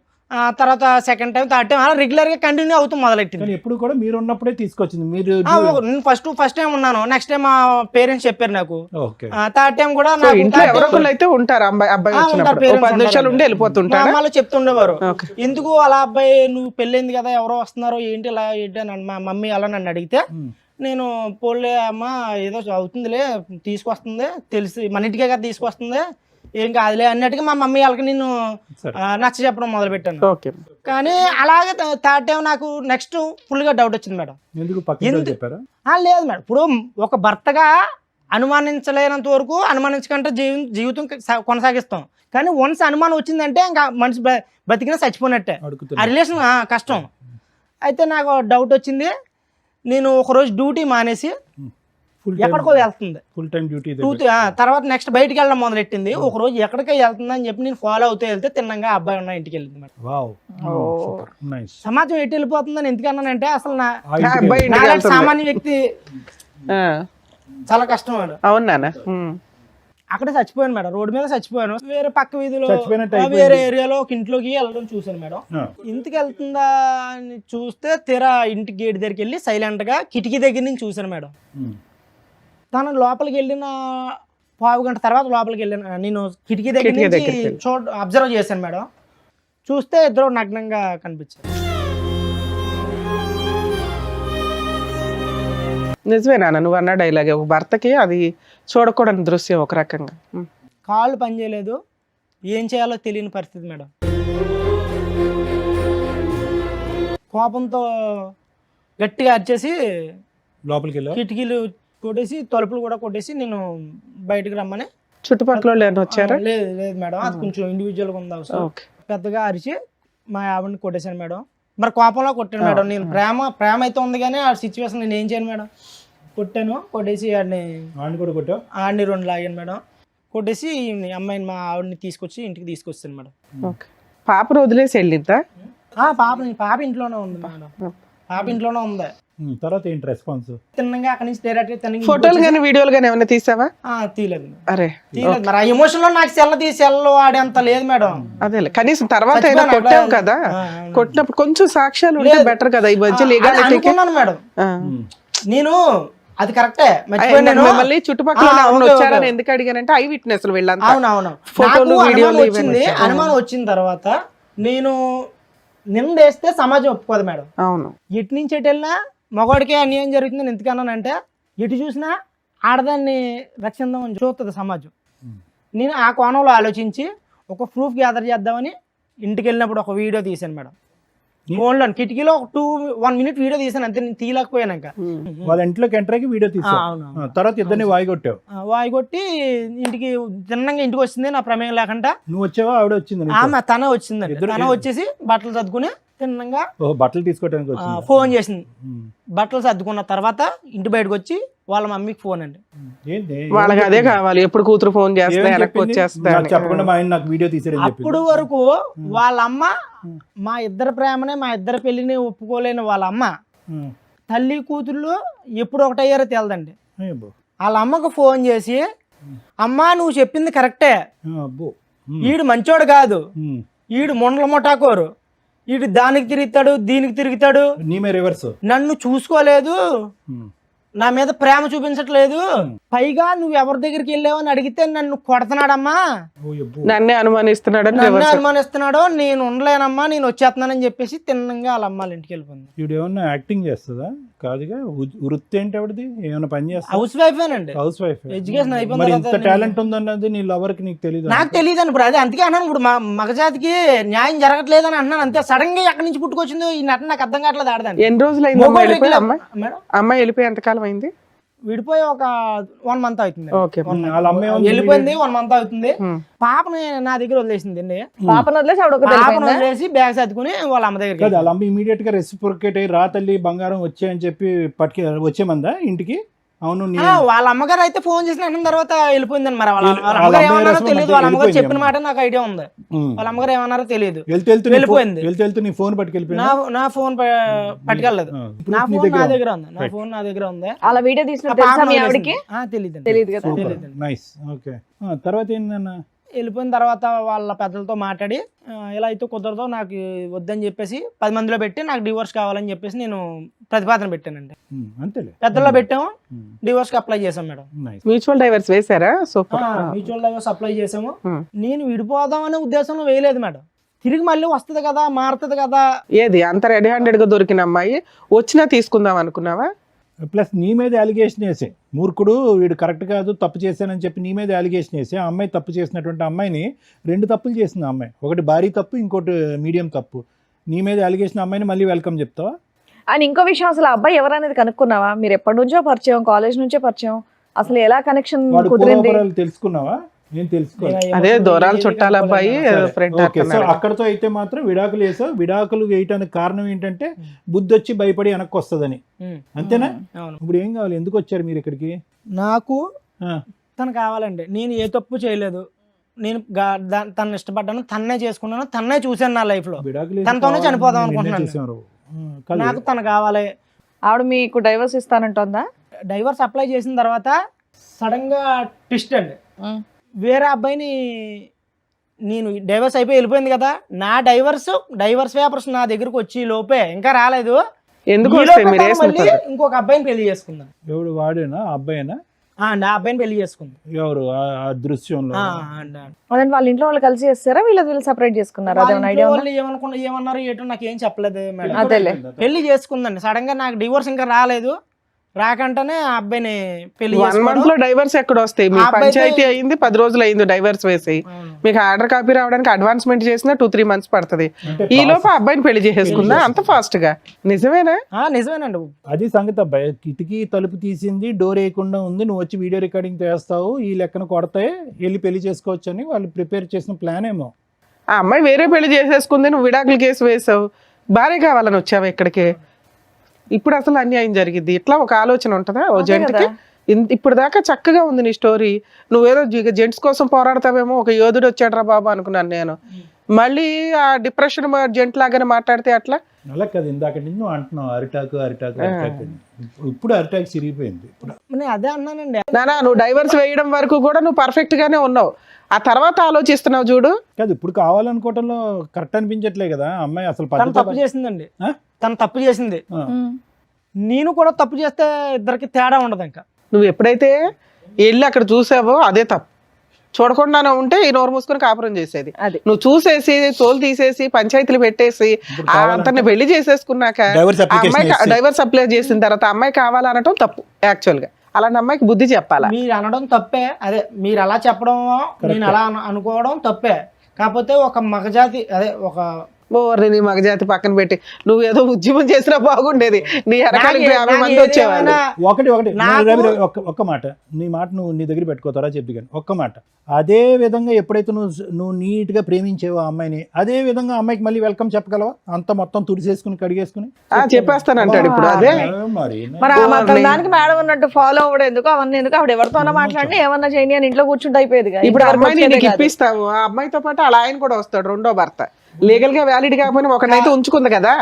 తర్వాత సెకండ్ టైం, థర్డ్ టైం అలా రెగ్యులర్ గా కంటిన్యూ అవుతూ మొదలెట్టింది. ఎప్పుడు కూడా మీరు ఉన్నప్పుడే తీసుకొచ్చింది. మీరు నేను ఫస్ట్ టైం ఉన్నాను, నెక్స్ట్ టైం మా పేరెంట్స్ చెప్పారు నాకు. థర్డ్ టైం కూడా ఎవరొకళ్ళు అయితే ఉంటారు, అబ్బాయి 10 నిమిషాలు ఉండి వెళ్ళిపోతుంటారు. వాళ్ళు చెప్తుండేవారు, ఎందుకు అలా అబ్బాయి నువ్వు పెళ్ళైంది కదా, ఎవరో వస్తున్నారో ఏంటి ఇలా ఏంటి అని మా మమ్మీ అలా నన్ను అడిగితే, నేను పోలే అమ్మ ఏదో అవుతుందిలే, తీసుకొస్తుంది తెలిసి మన ఇంటికే కదా తీసుకొస్తుంది, ఏం కాదులే అన్నట్టుగా మా మమ్మీ వాళ్ళకి నేను నచ్చ చెప్పడం మొదలు పెట్టాను. కానీ అలాగే థర్డ్ టైం నాకు నెక్స్ట్ ఫుల్ గా డౌట్ వచ్చింది మేడం. లేదు మేడం, ఇప్పుడు ఒక భర్తగా అనుమానించలేనంత వరకు అనుమానించకంటే జీవితం కొనసాగిస్తాం. కానీ వన్స్ అనుమానం వచ్చిందంటే ఇంకా మనిషి బతికినా చచ్చిపోయినట్టే, ఆ రిలేషన్ కష్టం. అయితే నాకు డౌట్ వచ్చింది. నేను ఒకరోజు డ్యూటీ మానేసి ఎక్కడికో వెళ్తుంది, ఫుల్ టైం డ్యూటీ. తర్వాత నెక్స్ట్ బయటికి వెళ్ళడం మొదలెట్టింది. ఒక రోజు ఎక్కడికో వెళ్తుంది అని చెప్పి నేను ఫాలో అవుతూ వెళ్తే తిన్నంగా అబ్బాయి ఉన్న ఇంటికి వెళ్ళింది మేడం. సమాజం ఎటు వెళ్ళిపోతుందని ఎందుకన్నానంటే అసలు సామాన్య వ్యక్తి చాలా కష్టం మేడం. అవునా? అక్కడే చచ్చిపోయాను మేడం, రోడ్డు మీద చచ్చిపోయాను. వేరే పక్క వీధిలో వేరే ఏరియాలో ఒక ఇంట్లోకి వెళ్ళడం చూసాను మేడం. ఇంటికి వెళ్తుందా అని చూస్తే తీరా ఇంటి గేట్ దగ్గరికి వెళ్ళి సైలెంట్ గా కిటికీ దగ్గర నుంచి చూసాను మేడం. తను లోపలికి వెళ్ళిన 1/2 గంట తర్వాత లోపలికి వెళ్ళాను నేను, కిటికీ దగ్గర నుంచి అబ్జర్వ్ చేశాను మేడం. చూస్తే ఇద్దరు నగ్నంగా కనిపించారు. నిజమేనా నువ్వు అన్న డైలాగ్? ఒక భర్తకి అది చూడకూడని దృశ్యం ఒక రకంగా. కాళ్ళు పనిచేయలేదు, ఏం చేయాలో తెలియని పరిస్థితి మేడం. కోపంతో గట్టిగా అరిచేసి లోపలికి వెళ్ళి కిటికీలు కొట్టేసి తలుపులు కూడా కొట్టేసి నేను బయటకు రమ్మని. చుట్టుపక్కల వచ్చారా? లేదు మేడం, అది కొంచెం ఇండివిజువల్గా ఉంది అవసరం. పెద్దగా అరిచి మా ఆవిడని కొట్టేశాను మేడం. మరి కోపంలో కొట్టాను మేడం. నేను ప్రేమ అయితే ఉంది కానీ ఆ సిచ్యువేషన్ నేను ఏం చేయను మేడం. కొట్టాను, కొట్టేసి ఆడిని 2 లాగాను మేడం. కొట్టేసి అమ్మాయిని మా ఆవిడని తీసుకొచ్చి ఇంటికి తీసుకొచ్చాను మేడం. పాపను వదిలేసి వెళ్ళిద్దా? పాప ఇంట్లోనే ఉంది మేడం, పాప ఇంట్లోనే ఉంది. తర్వాత ఏంటి రెస్పాన్స్? తిన్నగా అక్కడి నుంచి డైరెక్ట్ ఫోటోలు కానీ వీడియోలు కానీ ఏమైనా తీసావా? తీయలేదు. అరే తీయలేదు మరి, ఆ ఎమోషన్ లో నాకు సెల్ ఆడేంత లేదు మేడం. అదే కనీసం తర్వాత అయినా కొట్టావు కదా, కొట్టినప్పుడు కొంచెం సాక్ష్యాలు ఉంటే బెటర్ కదా. ఈ మధ్య అనుకున్నాను మేడం నేను, అది కరెక్టే. మళ్ళీ చుట్టుపక్కల వచ్చారని ఎందుకు అడిగానంటే ఐ విట్నెస్ వీళ్ళంతా. అవునవును, ఫోటోలు వీడియోలు వచ్చింది. అనుమానం వచ్చిన తర్వాత నేను నిందేస్తే సమాజం ఒప్పుకోదు మేడం. అవును, ఎటు నుంచి ఎటు వెళ్ళినా మగవాడికే అన్యాయం జరుగుతుందని ఎందుకన్నానంటే, ఎటు చూసినా ఆడదాన్ని రక్షిద్దామని చూస్తుంది సమాజం. నేను ఆ కోణంలో ఆలోచించి ఒక ప్రూఫ్ గ్యాదర్ చేద్దామని ఇంటికి వెళ్ళినప్పుడు ఒక వీడియో తీశాను మేడం. ఫోన్లో కిటికీలో ఒక 1 minute వీడియో తీసాను అంతే, నేను తీయలేకపోయాను ఇంకా. వాళ్ళ ఇంట్లోకి ఎంటర్ అయ్యి వీడియో తీసావు. అవును. తర్వాత ఇద్దరిని వాయిగొట్టావు. వాయిగొట్టి ఇంటికి తిన్నంగా ఇంటికి వచ్చింది నా ప్రమేయం లేకుండా. నువ్వు వచ్చావా ఆవిడ వచ్చింది? ఆమె తన వచ్చిందండి. తన వచ్చేసి బట్టలు సర్దుకుని తిన్నంగా బట్టలు తీసుకోవడానికి వచ్చింది. ఫోన్ చేసింది. బట్టలు సర్దుకున్న తర్వాత ఇంటి బయటకు వచ్చి వాళ్ళ మమ్మీకి ఫోన్ అండి. ఏంటి వాళ్ళకి అదే కావాలి, ఎప్పుడు కూతురు ఫోన్ చేస్తే వెనక్కి వచ్చేస్తా నాకు చెప్పకుండా మా ఆయన నాకు వీడియో తీసాడని చెప్పి. అప్పుడు వరకు వాళ్ళ అమ్మ మా ఇద్దరి ప్రేమనే, మా ఇద్దరి పెళ్లిని ఒప్పుకోలేని వాళ్ళ అమ్మ తల్లి కూతుళ్ళు ఎప్పుడు ఒకటయ్యారో తెలదండి. వాళ్ళ అమ్మకు ఫోన్ చేసి, అమ్మా నువ్వు చెప్పింది కరెక్టే, ఈడు మంచోడు కాదు, ఈడు మొండల మొటాకోరు, ఈడు దానికి తిరుగుతాడు దీనికి తిరుగుతాడు, నన్ను చూసుకోలేదు, నా మీద ప్రేమ చూపించట్లేదు, పైగా నువ్వు ఎవరి దగ్గరికి వెళ్ళావని అడిగితే నన్ను కొడుతున్నాడమ్మా, నన్నే అనుమానిస్తున్నాడు, నేను ఉండలేనమ్మా, నేను వచ్చేస్తున్నానని చెప్పేసి తిన్నంగా వాళ్ళ అమ్మాళ్ళ ఇంటికి వెళ్ళిపోయింది. ఇప్పుడు ఏమన్నా యాక్టింగ్ చేస్తుందా? కాదుగా, వృత్తి ఏంటి ఆవిడది? ఏమైనా పని చేస్తా? హౌస్ వైఫేనండి. House wife. ఎడ్యుకేషన్ అయిపోయింది. మరి ఇంత టాలెంట్ ఉందన్నది నీ లవర్ కి నీకు తెలియదు? నాకు తెలియదు అండి. ఇప్పుడు అదే అందుకే అన్నాను, ఇప్పుడు మా మగజాతికి న్యాయం జరగట్లేదు అని అంటున్నాను అంతే. సడన్ గా ఎక్కడి నుంచి పుట్టుకొచ్చిందో ఈ నటన నాకు అర్థం కావట్లేదు. ఆడదాన్ని ఎన్ని రోజులు అయింది అమ్మాయి వెళ్ళిపోయి? ఎంతకాలం అయింది విడిపోయి? ఒక 1 month అవుతుంది. వెళ్ళిపోయింది 1 month అవుతుంది. పాపని నా దగ్గర వదిలేసింది. పాపను వదిలేసి బ్యాగ్ సర్దుకుని వాళ్ళ అమ్మ దగ్గర. వాళ్ళ అమ్మ ఇమీడియట్ గా రెసిప్రొకేట్ అయ్యి రా తల్లి బంగారం వచ్చాయని చెప్పి వచ్చేమందా ఇంటికి? అవును. వాళ్ళ అమ్మగారు అయితే ఫోన్ చేసిన అన్న తర్వాత వెళ్ళిపోయిందని. మరి వాళ్ళ అమ్మగారు ఏమన్నారో తెలియదు. వాళ్ళ అమ్మగారు చెప్పిన మాట నాకు ఐడియా ఉంది. వాళ్ళ అమ్మగారు ఏమన్నారో తెలియదు. వెళ్ళిపోయింది. నీ ఫోన్ పట్టుకెళ్ళిపోయింది. నా ఫోన్ పట్టుకెళ్ళలేదు. నా ఫోన్ నా దగ్గర ఉంది. నా ఫోన్ నా దగ్గర ఉంది. అలా వీడియో తీసిన తెలియదు కదా. నైస్. ఓకే. తర్వాత ఏంటన్నా? వెళ్ళిపోయిన తర్వాత వాళ్ళ పెద్దలతో మాట్లాడి ఇలా అయితే కుదరదో, నాకు వద్దని చెప్పేసి 10 మందిలో పెట్టి నాకు డివోర్స్ కావాలని చెప్పేసి నేను ప్రతిపాదన పెట్టానండి. అంతేలే. పెద్దల్లో పెట్టాము, డివోర్స్ కి అప్లై చేసాం మేడం. మ్యూచువల్ డైవర్స్ వేసారా? మ్యూచువల్ డైవర్స్ అప్లై చేసాము. నేను విడిపోదాం అనే ఉద్దేశంలో వేయలేదు మేడం. తిరిగి మళ్ళీ వస్తుంది కదా, మారుతుంది కదా. ఏది అంత రెడీ హ్యాండెడ్ గా దొరికిన అమ్మాయి వచ్చినా తీసుకుందాం అనుకున్నావా? ప్లస్ నీ మీద అలిగేషన్ వేసే మూర్ఖుడు వీడు కరెక్ట్ కాదు, తప్పు చేశానని చెప్పి నీ మీద అలిగేషన్ వేసి ఆ అమ్మాయి తప్పు చేసినటువంటి అమ్మాయిని 2 తప్పులు చేసింది ఆ అమ్మాయి. ఒకటి భారీ తప్పు, ఇంకోటి మీడియం తప్పు. నీ మీద అలిగేషన్ అమ్మాయిని మళ్ళీ వెల్కమ్ చెప్తావా? అండ్ ఇంకో విషయం, అసలు అబ్బాయి ఎవరనేది కనుక్కున్నావా? మీరు ఎప్పటి నుంచో పరిచయం, కాలేజ్ నుంచే పరిచయం, అసలు ఎలా కనెక్షన్ కుదిరింది తెలుసుకున్నావా? నేను తెలుసుకోవాలి. అదే దూరాలు చుట్టాల అబ్బాయి ఫ్రెండ్. అక్కడతో అయితే మాత్రం విడాకులు వేసావు. విడాకులు వేయటానికి కారణం ఏంటంటే బుద్ధి వచ్చి భయపడి వెనక్కి వస్తుందని, అంతేనా? ఇప్పుడు ఏం కావాలి? ఎందుకు వచ్చారు మీరు ఇక్కడికి? నాకు తను కావాలండి. నేను ఏ తప్పు చేయలేదు. నేను తను ఇష్టపడ్డాను, తన్నే చేసుకున్నాను, తన్నే చూశాను నా లైఫ్ లో. తనతోనే చనిపోదాం అనుకుంటున్నాను. నాకు తను కావాలి. ఆవిడ మీకు డైవర్స్ ఇస్తానంటుందా? డైవర్స్ అప్లై చేసిన తర్వాత సడన్ గా ట్విస్ట్ అండి. వేరే అబ్బాయిని, నేను డైవర్స్ అయిపోయి వెళ్ళిపోయింది కదా, నా డైవర్స్ పేపర్స్ నా దగ్గరకు వచ్చి లోపే ఇంకా రాలేదు. ఎందుకు ఇంకొక అబ్బాయిని పెళ్లి చేసుకుందాం. ఎవడు? వాడేనా? అబ్బాయినా? నా అబ్బాయిని పెళ్లి చేసుకుందాం. ఎవరు ఆ దృశ్యంలో? వాళ్ళ ఇంట్లో వాళ్ళు కలిసి చేస్తారా, వీళ్ళు సెపరేట్ చేసుకున్నారా? ఏమన్నారు ఏటో నాకు ఏం చెప్పలేదు మేడం. పెళ్లి చేసుకుందండి. సడన్ గా నాకు డివోర్స్ ఇంకా రాలేదు. రాకంటేనే ఆ అబ్బాయిని పెళ్లి 1 month లో డైవర్స్ ఎక్కడ వస్తాయి? మీ పంచాయతీ అయింది 10 రోజులు అయింది డైవర్స్ వేసి. మీకు ఆర్డర్ కాపీ రావడానికి అడ్వాన్స్మెంట్ చేసినా 2-3 months పడుతుంది. ఈ లోపు అబ్బాయిని పెళ్లి చేసేసుకున్నా అంత ఫాస్ట్ గా? నిజమేనా? నిజమేనండి. అది సంగతి అబ్బాయి. కిటికీ తలుపు తీసింది, డోర్ వేయకుండా ఉంది, నువ్వు వచ్చి వీడియో రికార్డింగ్ చేస్తావు, ఈ లెక్కన కొడతాయి, వెళ్ళి పెళ్లి చేసుకోవచ్చు అని వాళ్ళు ప్రిపేర్ చేసిన ప్లాన్ ఏమో. ఆ అమ్మాయి వేరే పెళ్లి చేసేసుకుంది, నువ్వు విడాకుల కేసు వేసావు, భార్య కావాలని వచ్చావు ఇక్కడికి. ఇప్పుడు అసలు అన్యాయం జరిగింది. ఇట్లా ఒక ఆలోచన ఉంటుందా ఓ జంటకి? ఇప్పుడు దాకా చక్కగా ఉంది నీ స్టోరీ. నువ్వేదో జెంట్స్ కోసం పోరాడతావేమో, ఒక యోధుడు వచ్చాడు బాబు అనుకున్నాను నేను. మళ్ళీ ఆ డిప్రెషన్ జెంట్ లాగానే మాట్లాడితే అట్లా? అలా కదా, ఇందాక నువ్వు అంటున్నావు అరిటాకు. ఇప్పుడు అరిటాకు చిరిగిపోయింది. అదే అన్నానండి. నానా, నువ్వు డైవర్స్ వేయడం వరకు కూడా నువ్వు పర్ఫెక్ట్ గానే ఉన్నావు. ఆ తర్వాత ఆలోచిస్తున్నావు చూడు. కాదు, ఇప్పుడు కావాలనుకోవటంలో కరెక్ట్ అనిపించట్లే కదా అమ్మాయి. అసలు తప్పు చేసిందండి. తను తప్పు చేసింది, నేను కూడా తప్పు చేస్తే ఇద్దరికి తేడా ఉండదు. ఇంకా నువ్వు ఎప్పుడైతే వెళ్ళి అక్కడ చూసావో అదే తప్పు. చూడకుండానే ఉంటే ఈ నోరు మూసుకొని కాపురం చేసేది. నువ్వు చూసేసి తోలు తీసేసి పంచాయతీలు పెట్టేసి అంతని పెళ్లి చేసేసుకున్నాక అమ్మాయి డైవర్స్ అప్లై చేసిన తర్వాత అమ్మాయి కావాలనటం తప్పు. యాక్చువల్ గా అలాంటి అమ్మాయికి బుద్ధి చెప్పాలా? మీరు అనడం తప్పే. అదే మీరు అలా చెప్పడం, నేను అలా అనుకోవడం తప్పే. కాకపోతే ఒక మగజాతి అదే ఒక ఓర్ని నీ మగజాతి పక్కన పెట్టి నువ్వు ఏదో ఉద్యమం చేసినా బాగుండేది, నీ వెనకాలకి 50 మంది వచ్చేవాళ్ళు. ఒకటి రవి, ఒక్క మాట, నీ మాట నువ్వు నీ దగ్గర పెట్టుకోతారా చెప్పి కానీ ఒక్క మాట. అదే విధంగా ఎప్పుడైతే నువ్వు నీట్ గా ప్రేమించేవో ఆ అమ్మాయిని, అదే విధంగా అమ్మాయికి మళ్ళీ వెల్కమ్ చెప్పగలవా? అంత మొత్తం తుడిసేసుకుని కడిగేసుకుని చెప్పేస్తానంటాడు ఇప్పుడు. అదే మరి మరి ఆ మాత్రం దానికి మేడం ఉన్నట్టు ఫాలో అవ్వడం ఎందుకు, అవన్నీ ఎందుకు? ఆవిడ ఎవరితోనో మాట్లాడి ఏమన్నా చేయని అని ఇంట్లో కూర్చుంటే అయిపోయేది. ఇప్పుడు అమ్మాయిని నీకు ఇప్పిస్తాము, ఆ అమ్మాయితో పాటు అలా ఆయన కూడా వస్తాడు, రెండో భర్త. లీగల్ గా వ్యాలిడ్ కాకపోయినా ఒకనైతే ఉంచుకుంది కదా,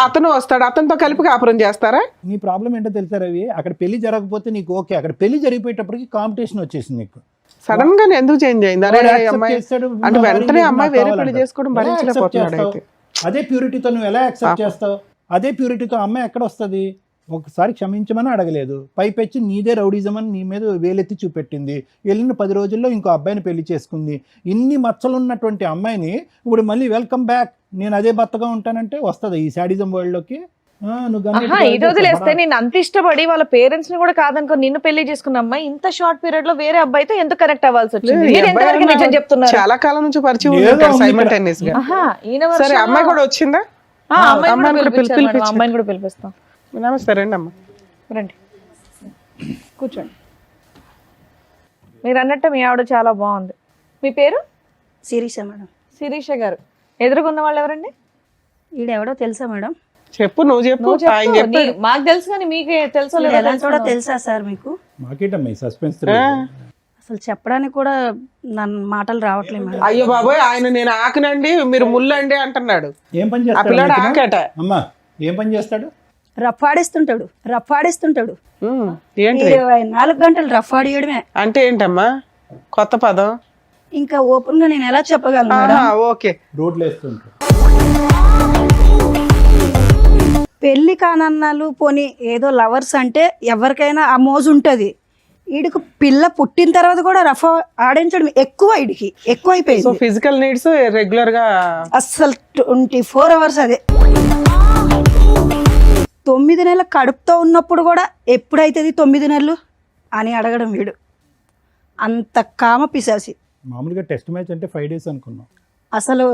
అతను వస్తాడు, అతనితో కలిపి కాపురం చేస్తారా? నీ ప్రాబ్లం ఏంటో తెలుసా రవి, అక్కడ పెళ్లి జరగకపోతే నీకు ఓకే, అక్కడ పెళ్లి జరిగిపోయేటప్పటికి కాంపిటీషన్ వచ్చేసింది నీకు. సడన్ గా ఎందుకు చేంజ్ అయింది? అరే accept అమ్మాయి చేస్తాడు, అంటే వెంటనే నాకు అమ్మాయి వేరే కావాలంటాడు. పెళ్లి చేసుకోవడం ఎలా accept భరించలేకపోతున్నాడు చేస్తావు? అయితే. అదే ప్యూరిటీతో నువ్వు ఎలా యాక్సెప్ట్ చేస్తావు? అదే ప్యూరిటీతో అమ్మాయి ఎక్కడ వస్తుంది? ఒకసారి క్షమించమని అడగలేదు, పైపెచ్చి నీదే రౌడీజం అని నీ మీద వేలెత్తి చూపెట్టింది. వెళ్ళిన 10 రోజుల్లో ఇంకో అబ్బాయిని పెళ్లి చేసుకుంది. ఇన్ని మచ్చలున్నటువంటి అమ్మాయిని ఇప్పుడు మళ్ళీ వెల్కమ్ బ్యాక్, నేను అదే భర్తగా ఉంటానంటే వస్తుంది ఈ శాడిజం వరల్డ్ లోకి? ఇది వదిలేస్తే నేను అంత ఇష్టపడి వాళ్ళ పేరెంట్స్ ని కూడా కాదనుకో నిన్ను పెళ్లి చేసుకున్న అమ్మాయి ఇంత షార్ట్ పీరియడ్ లో వేరే అబ్బాయితో ఎందుకు కనెక్ట్ అవ్వాల్సి వచ్చింది? ఈ మీరు ఎంతవరకు అబ్బాయి నిజం చెప్తున్నారు? చాలా కాలం నుంచి పరిచయం ఏదో ఉంటారు ఉంది simultaneous గా. ఈయన సరే version అమ్మాయి లో- కూడా వచ్చిందా? అమ్మాయిని కూడా పిలిపించారు మేడం, పిలిపించు. అమ్మాయిని కూడా పిలిపిస్తాం. నమస్తే, రండి అమ్మ. రండి కూర్చోండి. మీరు అన్నట్టు మీ ఆవిడ చాలా బాగుంది. మీ పేరు? శిరీష మేడం. శిరీష గారు. ఎదురుకున్న వాళ్ళు ఎవరండి? ఈడెవడో తెలుసా మేడం? చెప్పు, నువ్వు చెప్పు. నువ్వు ఆయన చెప్పు. చెప్పాడు. మాకు తెలుసు కానీ మీకే తెలుసో లేదో ఎలా కూడా తెలుసుకుందాం. తెలుసా సార్ మీకు? మాకేటమ్మా ఈ సస్పెన్స్? అసలు చెప్పడానికి కూడా నన్ను మాటలు రావట్లేదు మేడం. అయ్యో బాబోయ్, ఆయన నేను ఆకనండి మీరు ముల్లండి అంటున్నాడు. ఏం పని ఆ పిల్లాడు చేస్తాడు ఆకట. అమ్మా? ఏం పని చేస్తాడు? రఫాడిస్తుంటాడు. ఏంటి 24 గంటలు రఫాడియడమే. అంటే ఏంటమ్మా కొత్త పదం? ఇంకా ఓపెన్ గా నేను ఎలా చెప్పగలను మేడం? ఓకే. రోడ్లు వేస్తుంటాడు. పెళ్లి కానన్నాలు పోనీ ఏదో లవర్స్ అంటే ఎవరికైనా ఆ మోజు ఉంటది. వీడికి పిల్ల పుట్టిన తర్వాత కూడా రఫా ఆడించడం ఎక్కువ, వీడికి సో ఎక్కువైపోయింది. ఫిజికల్ నీడ్స్ రెగ్యులర్ గా అస్సలు 24 అవర్స్ అదే. 9 నెలల కడుపుతో ఉన్నప్పుడు కూడా ఎప్పుడైతుంది 9 నెలలు అని అడగడం వీడు. అంత కామ పిశాసి. మామూలుగా టెస్ట్ మ్యాచ్ అంటే 5 days అనుకున్నాం. అసలు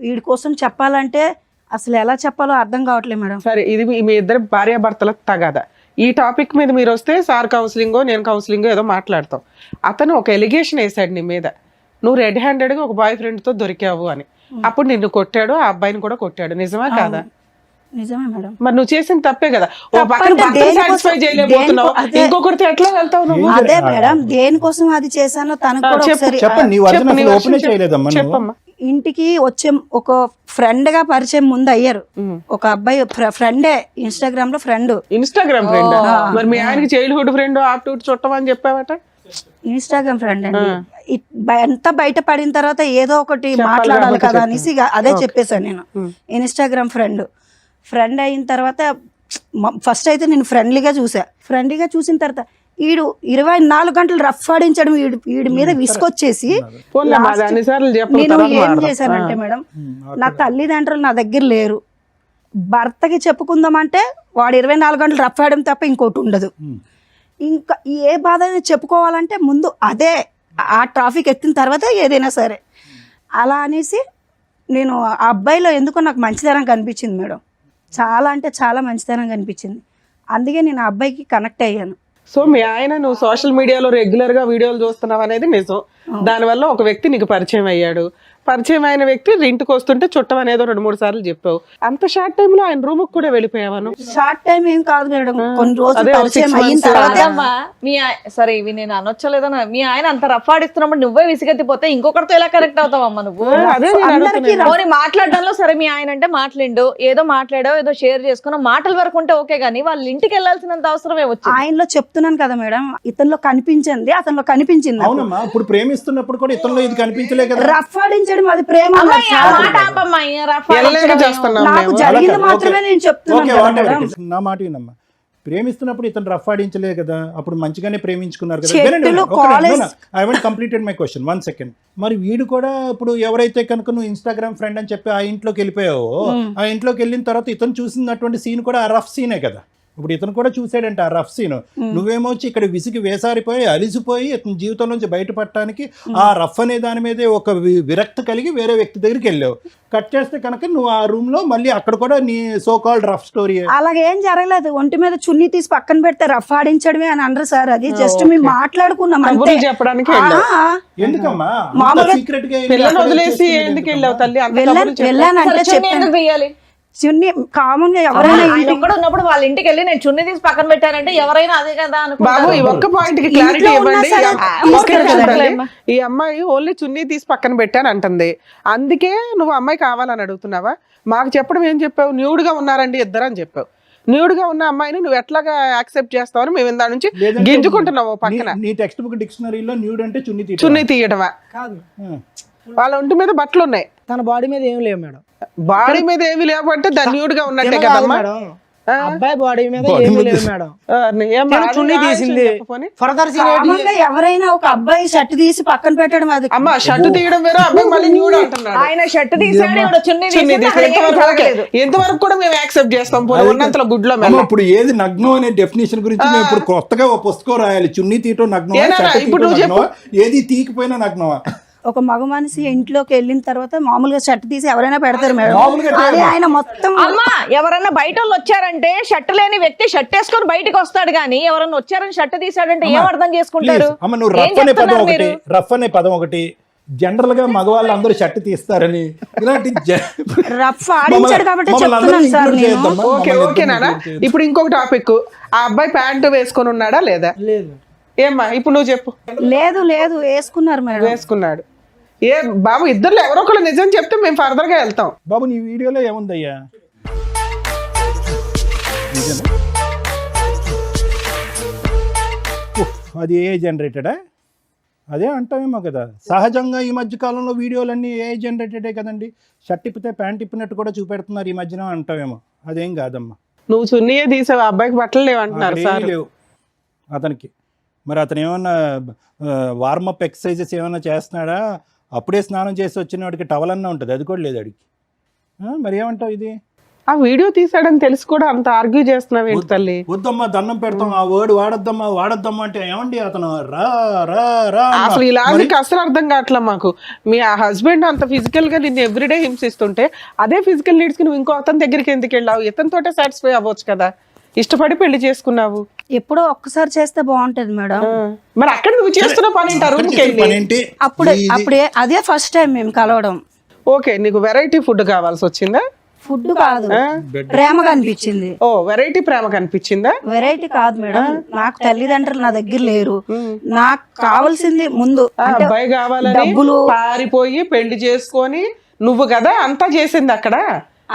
వీడి కోసం చెప్పాలంటే అసలు ఎలా చెప్పాలో అర్థం కావట్లేదు మేడం. సరే, ఇది మీ ఇద్దరు భార్యాభర్తల తగాదా. ఈ టాపిక్ మీద మీరు వస్తే సార్ కౌన్సిలింగో నేను కౌన్సిలింగో ఏదో మాట్లాడతాం. అతను ఒక ఎలిగేషన్ వేసాడు నీ మీద, నువ్వు రెడ్ హ్యాండెడ్ గా ఒక బాయ్ ఫ్రెండ్ తో దొరికావు అని. అప్పుడు నిన్ను కొట్టాడు, ఆ అబ్బాయిని కూడా కొట్టాడు. నిజమా కాదా? నిజమే మేడం. మరి నువ్వు చేసిన తప్పే కదా. ఓ పక్కన తప్పంటే భర్తను దేనికోసం- సాటిస్ఫై చేయలేకపోతున్నావు, అదే- ఇంకొకరితో ఎట్లా వెళ్తావు నువ్వు? అదే మేడం, దేనికోసం అది చేశానో తనకు కూడా ఒకసారి చెప్పండి, నీ వర్జన్ చెప్పు, నీ అసలు version ఓపెన్ చేయలేదమ్మా నువ్వు. చెప్పమ్మా. ఇంటికి వచ్చే ఒక ఫ్రెండ్ గా పరిచయం ముందు అయ్యారు. ఒక అబ్బాయి ఫ్రెండే, ఇన్స్టాగ్రామ్ లో ఫ్రెండ్. Instagram friend? మరి మీ ఆయనకి చైల్డ్హుడ్ ఫ్రెండ్ ఆప్టూట్ చుట్టం అని చెప్పావట. ఇన్స్టాగ్రామ్ ఫ్రెండ్ అండి. ఎంత బయట పడిన తర్వాత ఏదో ఒకటి మాట్లాడాలి కదా అనేసి ఇక అదే చెప్పేశాను నేను. ఇన్స్టాగ్రామ్ ఫ్రెండ్ అయిన తర్వాత ఫస్ట్ అయితే నేను ఫ్రెండ్లీగా చూసిన తర్వాత వీడు 24 గంటలు రఫ్ ఆడించడం, వీడి మీద విసుకొచ్చేసి పోన్లేమ్మా, అది అన్నిసార్లు చెప్పు, నేను తర్వాత ఏం మాట్లాడదాం. చేశానంటే మేడం, నా తల్లిదండ్రులు నా దగ్గర లేరు, భర్తకి చెప్పుకుందామంటే వాడు 24 గంటలు రఫ్ ఆడడం తప్ప ఇంకోటి ఉండదు. ఇంకా ఏ బాధ అయినా చెప్పుకోవాలంటే ముందు అదే, ఆ ట్రాఫిక్ ఎత్తిన తర్వాత ఏదైనా సరే. అలా అనేసి నేను ఆ అబ్బాయిలో ఎందుకో నాకు మంచితనం కనిపించింది మేడం. చాలా అంటే చాలా మంచితనం కనిపించింది. అందుకే నేను ఆ అబ్బాయికి కనెక్ట్ అయ్యాను. సో మీ ఆయన నువ్వు సోషల్ మీడియాలో రెగ్యులర్ గా వీడియోలు చూస్తున్నావు అనేది నిజం. దానివల్ల ఒక వ్యక్తి నీకు పరిచయం అయ్యాడు. పరిచయం అయిన వ్యక్తి ఇంటికి వస్తుంటే చుట్టం అనేదో 2-3 సార్లు చెప్పావు. అంత షార్ట్ టైమ్ లో ఆయన రూమ్ కూడా వెళ్ళిపోయావాను? షార్ట్ టైం ఏం కాదు మేడం, కొన్ని రోజులు అదే, పరిచయం 6 అయిన months తర్వాత కాదమ్మా, సరే ఇవి నేను అనొచ్చలేదన్నా, మీ ఆయన అంత రఫ్ ఆడిస్తున్నప్పుడు నువ్వే విసిగెత్తిపోతే ఇంకొకరితో ఎలా కనెక్ట్ అవుతావమ్మా నువ్వు? అదే నేను అందరికీ అడుగుతున్నాను. పోనీ మాట్లాడడంలో సరే మీ ఆయన అంటే మాట్లాడిండు, ఏదో మాట్లాడావు, ఏదో షేర్ చేసుకున్నా, మాటల వరకు ఉంటే ఓకే, కానీ వాళ్ళ ఇంటికి వెళ్ళాల్సినంత అవసరమే వచ్చింది. ఆయనలో చెప్తున్నాను కదా మేడం, ఇతనిలో కనిపించింది, అతనిలో కనిపించింది. అవునమ్మా, ఇప్పుడు ప్రేమిస్తున్నప్పుడు కూడా ఇతరులో ఇది కనిపించలే కదా. రఫ్ ఆడించడం అది ప్రేమ అమ్మాయి, అన్నది ఆ కాదు. మాట ఆపమ్మా, ఈ రఫ్ ఎల్లలేక ఆడించడం చేస్తున్నాం నాకు మేము. జరిగింది ఓకే, మాత్రమే నేను చెప్తున్నాను ఓకే, కదా whatever మేడం. it is. నా మాట వినమ్మా, ప్రేమిస్తున్నప్పుడు ఇతను రఫ్ ఆడించలే కదా, అప్పుడు మంచిగానే ప్రేమించుకున్నారు కదా. చెట్టులు, college- I want completed my question, 1 second. మరి వీడు కూడా ఇప్పుడు ఎవరైతే కనుక నువ్వు ఇన్స్టాగ్రామ్ ఫ్రెండ్ అని చెప్పి ఆ ఇంట్లోకి వెళ్ళిపోయావో, ఆ ఇంట్లోకి వెళ్ళిన తర్వాత ఇతను చూసినటువంటి సీన్ కూడా ఆ రఫ్ సీనే కదా. ఇప్పుడు ఇతను కూడా చూసాడంట ఆ రఫ్ సీన్. నువ్వేమో వచ్చి ఇక్కడ విసిగి వేసారిపోయి అలిసిపోయి ఇతని జీవితం నుంచి బయటపడటానికి ఆ రఫ్ అనే దాని మీదే ఒక విరక్తి కలిగి వేరే వ్యక్తి దగ్గరికి వెళ్ళావు. కట్ చేస్తే కనుక నువ్వు ఆ రూమ్ లో మళ్ళీ అక్కడ కూడా నీ సో కాల్డ్ రఫ్ స్టోరీ. అలాగేం జరగలేదు. ఒంటి మీద చున్నీ తీసి పక్కన పెడితే రఫ్ ఆడించడమే అని అనరు సార్. అది జస్ట్ మేము మాట్లాడుకున్నాం అంతే. కబుర్లు చెప్పడానికి వెళ్ళావు. ఎందుకమ్మా మామూలుగా సీక్రెట్ గా పిల్లని వదిలేసి ఎందుకు వెళ్ళావు తల్లి? అంత కబుర్లు వెళ్ళానంటే చెప్పాను. తీయాలి చున్నీ కామన్ గా ఎవరైనా ఆయన ఒక్కడు ఉన్నప్పుడు వాళ్ళ ఇంటికి వెళ్ళి నేను చున్నీ తీసి పక్కన పెట్టానంటే ఎవరైనా అదే కదా బాబు ఈ ఒక్క పాయింట్ కి క్లారిటీ ఇంట్లో ఉన్నా ఇవ్వండి. సరే ఒక్క నిమిషం తల్లి. ఈ అమ్మాయి ఓన్లీ చున్నీ తీసి పక్కన పెట్టాను అంటుంది. అందుకే నువ్వు అమ్మాయి కావాలని అడుగుతున్నావా? మాకు చెప్పడం ఏం చెప్పావు? న్యూడ్ గా ఉన్నారండి ఇద్దరు అని చెప్పావు. న్యూడ్ గా ఉన్న అమ్మాయిని నువ్వు ఎట్లాగా యాక్సెప్ట్ చేస్తావని మేము దాని నుంచి గింజుకుంటున్నావు పక్కన. నీ టెక్స్ట్ బుక్ డిక్షనరీలో న్యూడ్ అంటే చున్నీ చున్నీ తీయడమా? కాదు, వాళ్ళ ఒంటి మీద బట్టలు ఉన్నాయి, తన బాడీ మీద ఏం లేవు మేడం. బాడీ మీద ఏమి లేవంటే దాన్ని న్యూడ్ గా ఉన్నట్టే తిన కాదు కదమ్మా. మేడం, అబ్బాయి బాడీ మీద ఏమీ లేవు మేడం. తిన చున్నీ తీసింది. ఫర్దర్ సీన్ ఏంటి? కామన్ గా ఎవరైనా ఒక అబ్బాయి షర్ట్ తీసి పక్కన పెట్టడం అది అమ్మ షర్ట్ తీయడం వేరే, అబ్బాయి మళ్ళీ న్యూడ్ అంటున్నాడు. ఆయన షర్ట్ తీసాడు ఈవిడ చున్నీ చున్నీ తీసింది, తీసి అసలు ఏమీ ఎంతవరకు పర్వాలేదు. ఎంతవరకు కూడా మేము యాక్సెప్ట్ చేస్తాం. పోనీ ఉన్నంతలో గుడ్లో మెల్ల. ఇప్పుడు ఏది నగ్నం అనే డెఫినేషన్ గురించి మేము ఇప్పుడు కొత్తగా ఒక పుస్తకం రాయాలి. చున్నీ తీయటం నగ్నం, ఏనా? ఇప్పుడు నువ్వు చెప్పు. ఏది తీయకపోయినా నగ్నమా? ఒక మగ మనిషి ఇంట్లోకి వెళ్ళిన తర్వాత మామూలుగా షర్ట్ తీసి ఎవరైనా పెడతారు మేడం. మామూలుగా అది ఆయన మొత్తం అమ్మా ఎవరన్నా బయట వాళ్ళు వచ్చారంటే షర్ట్ లేని వ్యక్తి షర్ట్ వేసుకొని బయటకు వస్తాడు గానీ ఎవరన్నా వచ్చారని షర్ట్ తీసాడంటే ఏం అర్థం చేసుకుంటారు? Please, అమ్మ నువ్వు ఏం రఫ్ అనే పదం చెప్తున్నారు ఒకటి, మీరు? రఫ్ అనే పదం ఒకటి, జనరల్ గా మగవాళ్ళు అందరూ షర్ట్ తీస్తారని ఇలాంటి రఫ్ ఆడించాడు కాబట్టి చెప్తున్నాను సార్ నేను. ఓకే ఓకే నాన్న. ఇప్పుడు ఇంకొక టాపిక్, ఆ అబ్బాయి ప్యాంటు వేసుకొని ఉన్నాడా లేదా? లేదు. ఏమ్మా ఇప్పుడు నువ్వు చెప్పు. లేదు లేదు వేసుకున్నారు మేడం. వేసుకున్నాడు. ఏ బాబు ఇద్దరు ఎవరో ఒకళ్ళు నిజం చెప్తే మేము ఫర్దర్ గా వెళ్తాం. బాబు నీ వీడియోలో ఏముందయ్యా? నిజమే? అది ఏ జనరేటెడా? అదే అంటామేమో కదా. సహజంగా ఈ మధ్య కాలంలో వీడియోలన్నీ ఏ జనరేటెడే కదండి. షర్ట్ ఇప్పితే ప్యాంట్ ఇప్పినట్టు కూడా చూపెడుతున్నారు ఈ మధ్యన అంటామేమో. అదేం కాదమ్మా. నువ్వు చున్నీయే తీసావు, అబ్బాయికి బట్టలు లేవంటున్నారు అక్కడ సార్. ఏమీ లేవు అతనికి. మరి అతను ఏమన్నా వార్మప్ ఎక్సర్సైజెస్ ఏమన్నా చేస్తున్నాడా? అప్పుడే స్నానం చేసి వచ్చిన వాడికి టవల్ అన్నా ఉంటుంది, అది కూడా లేదు అడిగి. మరి ఏమంటావు? ఇది ఆ వీడియో తీసాడని తెలిసి కూడా అంత ఆర్గ్యూ చేస్తున్నావు ఏంటి తల్లి? వద్దమ్మా దండం పెడతాం, ఆ వర్డ్ వాడద్దమ్మా అంటే ఏమండి అతను రా రా రా అన్నా. అసలు ఈ లాజిక్ అసలు అర్థం కావట్లే మాకు. మీ ఆ హస్బెండ్ అంత ఫిజికల్ గా నిన్ను ఎవ్రీడే హింసిస్తుంటే అదే ఫిజికల్ నీడ్స్ కి నువ్వు ఇంకో అతని దగ్గరికి ఎందుకు వెళ్ళావు? ఇతనితోటే సాటిస్ఫై అవ్వచ్చు కదా. ఇష్టపడి పెళ్లి చేసుకున్నావు. ఎప్పుడో ఒక్కసారి చేస్తే బాగుంటది మేడం. మరి అక్కడ నువ్వు చేస్తున్న పని ఏంటి? ఆ రూమ్ కి వెళ్ళి. పనేంటి? అప్పుడే అదే ఫస్ట్ టైం మేము కలవడం. ఓకే నీకు వెరైటీ ఫుడ్ కావాల్సి వచ్చిందా? ఫుడ్ కాదు, ప్రేమగా అనిపించింది. ఓ వెరైటీ ప్రేమ కనిపించిందా? వెరైటీ కాదు మేడం, నాకు తల్లిదండ్రులు నా దగ్గర లేరు. నాకు కావాల్సింది ముందు ఆ అబ్బాయి కావాలని డబ్బులు. పారిపోయి పెళ్లి చేసుకొని నువ్వు కదా అంతా చేసింది అక్కడ.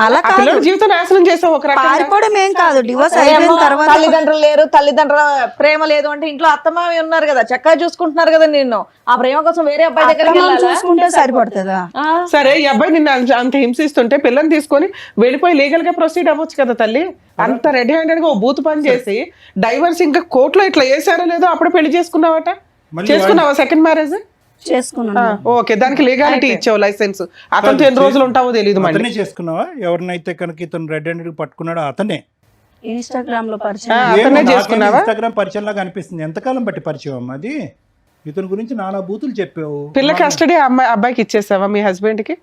అలా ఆ పిల్లల జీవితం నాశనం చేసావు ఒక రకంగా. పారిపోవడం ఏం కాదు, డివోర్స్ అయిపోయిన తర్వాత తల్లిదండ్రులు లేరు, తల్లిదండ్రుల ప్రేమ లేదు అంటే ఇంట్లో అత్తమావి ఉన్నారు కదా, చక్కగా చూసుకుంటున్నారు కదా నిన్ను. ఆ ప్రేమ కోసం వేరే అబ్బాయి దగ్గరికి అత్తమామ వెళ్ళాలా? చూసుకుంటే సరిపడుతుందా? సరే ఈ అబ్బాయి నిన్ను అంత హింసిస్తుంటే పిల్లని తీసుకొని వెళ్ళిపోయి లీగల్ గా ప్రొసీడ్ అవ్వచ్చు కదా తల్లి. అంత రెడీ హ్యాండెడ్ గా ఓ బూత్ పని చేసి డైవర్స్ ఇంకా కోర్టులో ఇట్లా వేసారో లేదో అప్పుడు పెళ్లి చేసుకున్నావట. చేసుకున్నావా సెకండ్ మ్యారేజ్? చేసుకున్నాను. ఓకే దానికి లీగాలిటీ ఇచ్చావు, లైసెన్స్. అతనితో ఎన్ని రోజులు ఉంటావో తెలియదు. మళ్ళీ అతనే చేసుకున్నావా? ఎవరినైతే కనుక ఇతను రెడ్ హ్యాండెడ్ పట్టుకున్నాడో అతనే. ఇన్స్టాగ్రామ్ లో పరిచయం. అతనే చేసుకున్నావా? ఇన్స్టాగ్రామ్ పరిచయం లాగా అనిపిస్తుంది. ఎంతకాలం బట్టి పరిచయం అమ్మా అది? ఇతని గురించి నానా బూతులు చెప్పావు. పిల్ల కస్టడీ అబ్బాయికి ఇచ్చేసావా మీ హస్బెండ్ కి?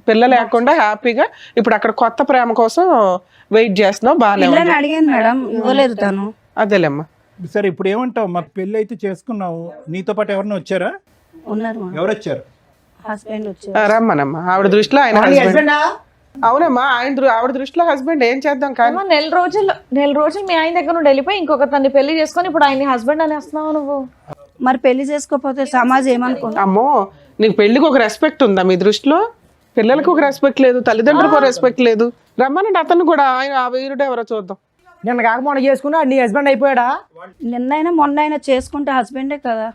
పిల్ల లేకుండా హ్యాపీగా ఇప్పుడు అక్కడ కొత్త ప్రేమ కోసం వెయిట్ చేస్తున్నావు. బాగానే పిల్లని అడిగాను మేడం, ఇవ్వలేదు తను. అదేలేమ్మా. సరే ఇప్పుడు ఏమంటావు? మాకు పెళ్ళి అయితే చేసుకున్నావు, నీతో పాటు ఎవరైనా వచ్చారా? ఉన్నారు ఎవరు వచ్చారు? హస్బెండ్ వచ్చారు. రమ్మనమ్మా. ఆవిడ దృష్టిలో ఆయన హస్బెండ్. అవునమ్మా ఆవిడ దృష్టిలో హస్బెండ్ ఏం చేద్దాం కానీ. అమ్మా, నెల రోజులు మీ ఆయన దగ్గర నుండి వెళ్ళిపోయి ఇంకొక తన్ని పెళ్లి చేసుకొని ఇప్పుడు ఆయన హస్బెండ్ అనేస్తున్నావు నువ్వు. మరి పెళ్లి చేసుకోకపోతే సమాజం ఏమనుకుంటా? అమ్మో నీకు పెళ్లికి ఒక రెస్పెక్ట్ ఉందా మీ దృష్టిలో? పిల్లలకు ఒక రెస్పెక్ట్ లేదు, తల్లిదండ్రులకు ఒక రెస్పెక్ట్ లేదు. రమ్మనండి అతను కూడా. ఆయన ఆ వీరుడు ఎవరో చూద్దాం. నిన్న కాక మొన్న చేసుకున్నా నీ హస్బెండ్ అయిపోయాడా? నిన్నైనా మొన్నైనా చేసుకుంటే హస్బెండే కదా.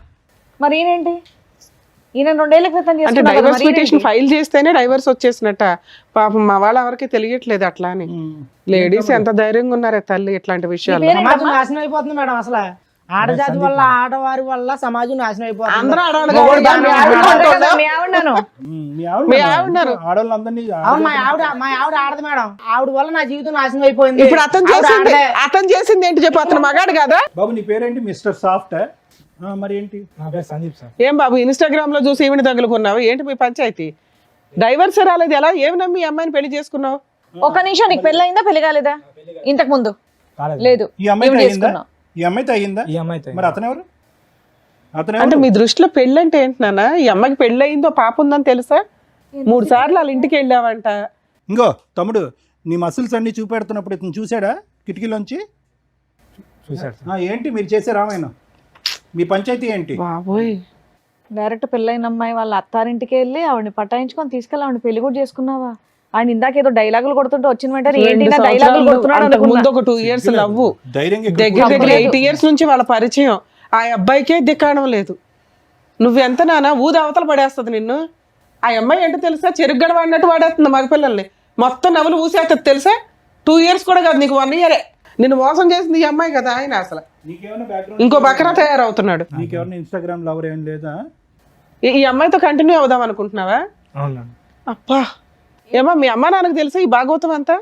మరి ఈయనేంటి? ఈయన 2 ఏళ్ల క్రితం అంటే చేసుకున్నాడు కదా, డైవర్స్ మరి పిటిషన్ ఫైల్ చేస్తేనే డైవర్స్ వచ్చేసినట్ట. పాపం మా వాళ్ళ ఎవరికి తెలియట్లేదు అట్లా అని. లేడీస్ ఎంత ధైర్యంగా ఉన్నారే తల్లి ఇట్లాంటి విషయాలు. సమాజం నాశనం అయిపోతుంది మేడం అసలు. ఆడజాతి వల్ల ఆడవారి వల్ల సమాజం నాశనం అయిపోతుంది. అందరూ ఆడవాళ్ళు మొగుడు కాదు, మీ ఆవిడ కదా, మీ ఆవిడను. మీ ఆవిడన్నారు. ఆడవాళ్ళందరినీ అవును, మా ఆవిడ ఆడదు మేడం. ఆవిడ వల్ల నా జీవితం నాశనం అయిపోయింది. ఇప్పుడు అతను చేసింది ఏంటి చెప్పు, అతను మగాడు కదా. బాబు నీ పేరేంటి? Mister soft. మరి ఏంటి? నా పేరు సందీప్ సార్. ఏం బాబు ఇన్స్టాగ్రామ్ లో చూసి ఈవిని తగులుకున్నావు ఏంటి మీ పంచాయతీ? డైవర్స్ రాలేదు, ఎలా ఏమి నమ్మి ఈ అమ్మాయిని పెళ్లి చేసుకున్నావు? ఒక నిమిషం, నీకు పెళ్ళి అయిందా పెళ్లి కాలేదా? ఇంతకు ముందు లేదు. ఈ అమ్మాయితో ఈవిడ అయ్యిందా? చేసుకున్నావు. ఈ అమ్మాయితో అయ్యిందా? ఈ అమ్మాయితో మరి అతను ఎవరు? అతను అంటే ఎవరు? మీ దృష్టిలో పెళ్ళి అంటే ఏంటి నాన్న? ఈ అమ్మాయికి పెళ్లి అయిందో పాప ఉందని తెలుసా? 3 సార్లు వాళ్ళ ఇంటికి వెళ్ళావంట. ఇంకో తమ్ముడు, నీ మసిల్స్ అన్ని చూపెడుతున్నప్పుడు ఇతను చూసాడా కిటికీలోంచి? చూసాడు. ఏంటి మీరు చేసే రామాయణం? మీ పంచాయతీ ఏంటి? బాబోయ్, డైరెక్ట్ పెళ్ళైన అమ్మాయి వాళ్ళ అత్తారింటికి వెళ్ళి ఆవిడని పటాయించుకొని తీసుకెళ్ళి ఆవిడ పెళ్లి కూడా చేసుకున్నావా? ఆయన ఇందాక ఏదో డైలాగులు కొడుతుంటే వచ్చిన వెంటనే ఏంటి నా డైలాగులు కొడుతున్నాడు అంతకు ముందు అనుకున్నా. ఒక 2 years లవ్వు, ధైర్యంగా దగ్గర 8 years నుంచి వాళ్ళ పరిచయం. ఆ అబ్బాయికే దిక్కాడం లేదు. నువ్వెంత నాన్న ఊది అవతల పడేస్తుంది నిన్ను. ఆ అమ్మాయి ఏంటో తెలుసా, చెరుగ్గడ వాడినట్టు వాడేస్తుంది మగపిల్లల్ని. మొత్తం నవ్వులు ఊసేస్తుంది తెలుసా. 2 years కూడా కాదు, నీకు 1 year. నిన్ను మోసం చేసింది ఈ అమ్మాయి కదా. ఆయన అసలు నీకేమైనా బ్యాక్గ్రౌండ్? ఇంకో బకరా తయారవుతున్నాడు. నీకెవరైనా ఇన్స్టాగ్రామ్ లవర్ ఏం లేదా? ఈ అమ్మాయితో కంటిన్యూ అవుదాం అనుకుంటున్నావా? అవును. అబ్బా, ఏమో మీ అమ్మ నాన్నకు తెలుసా ఈ భాగవతం అంతా?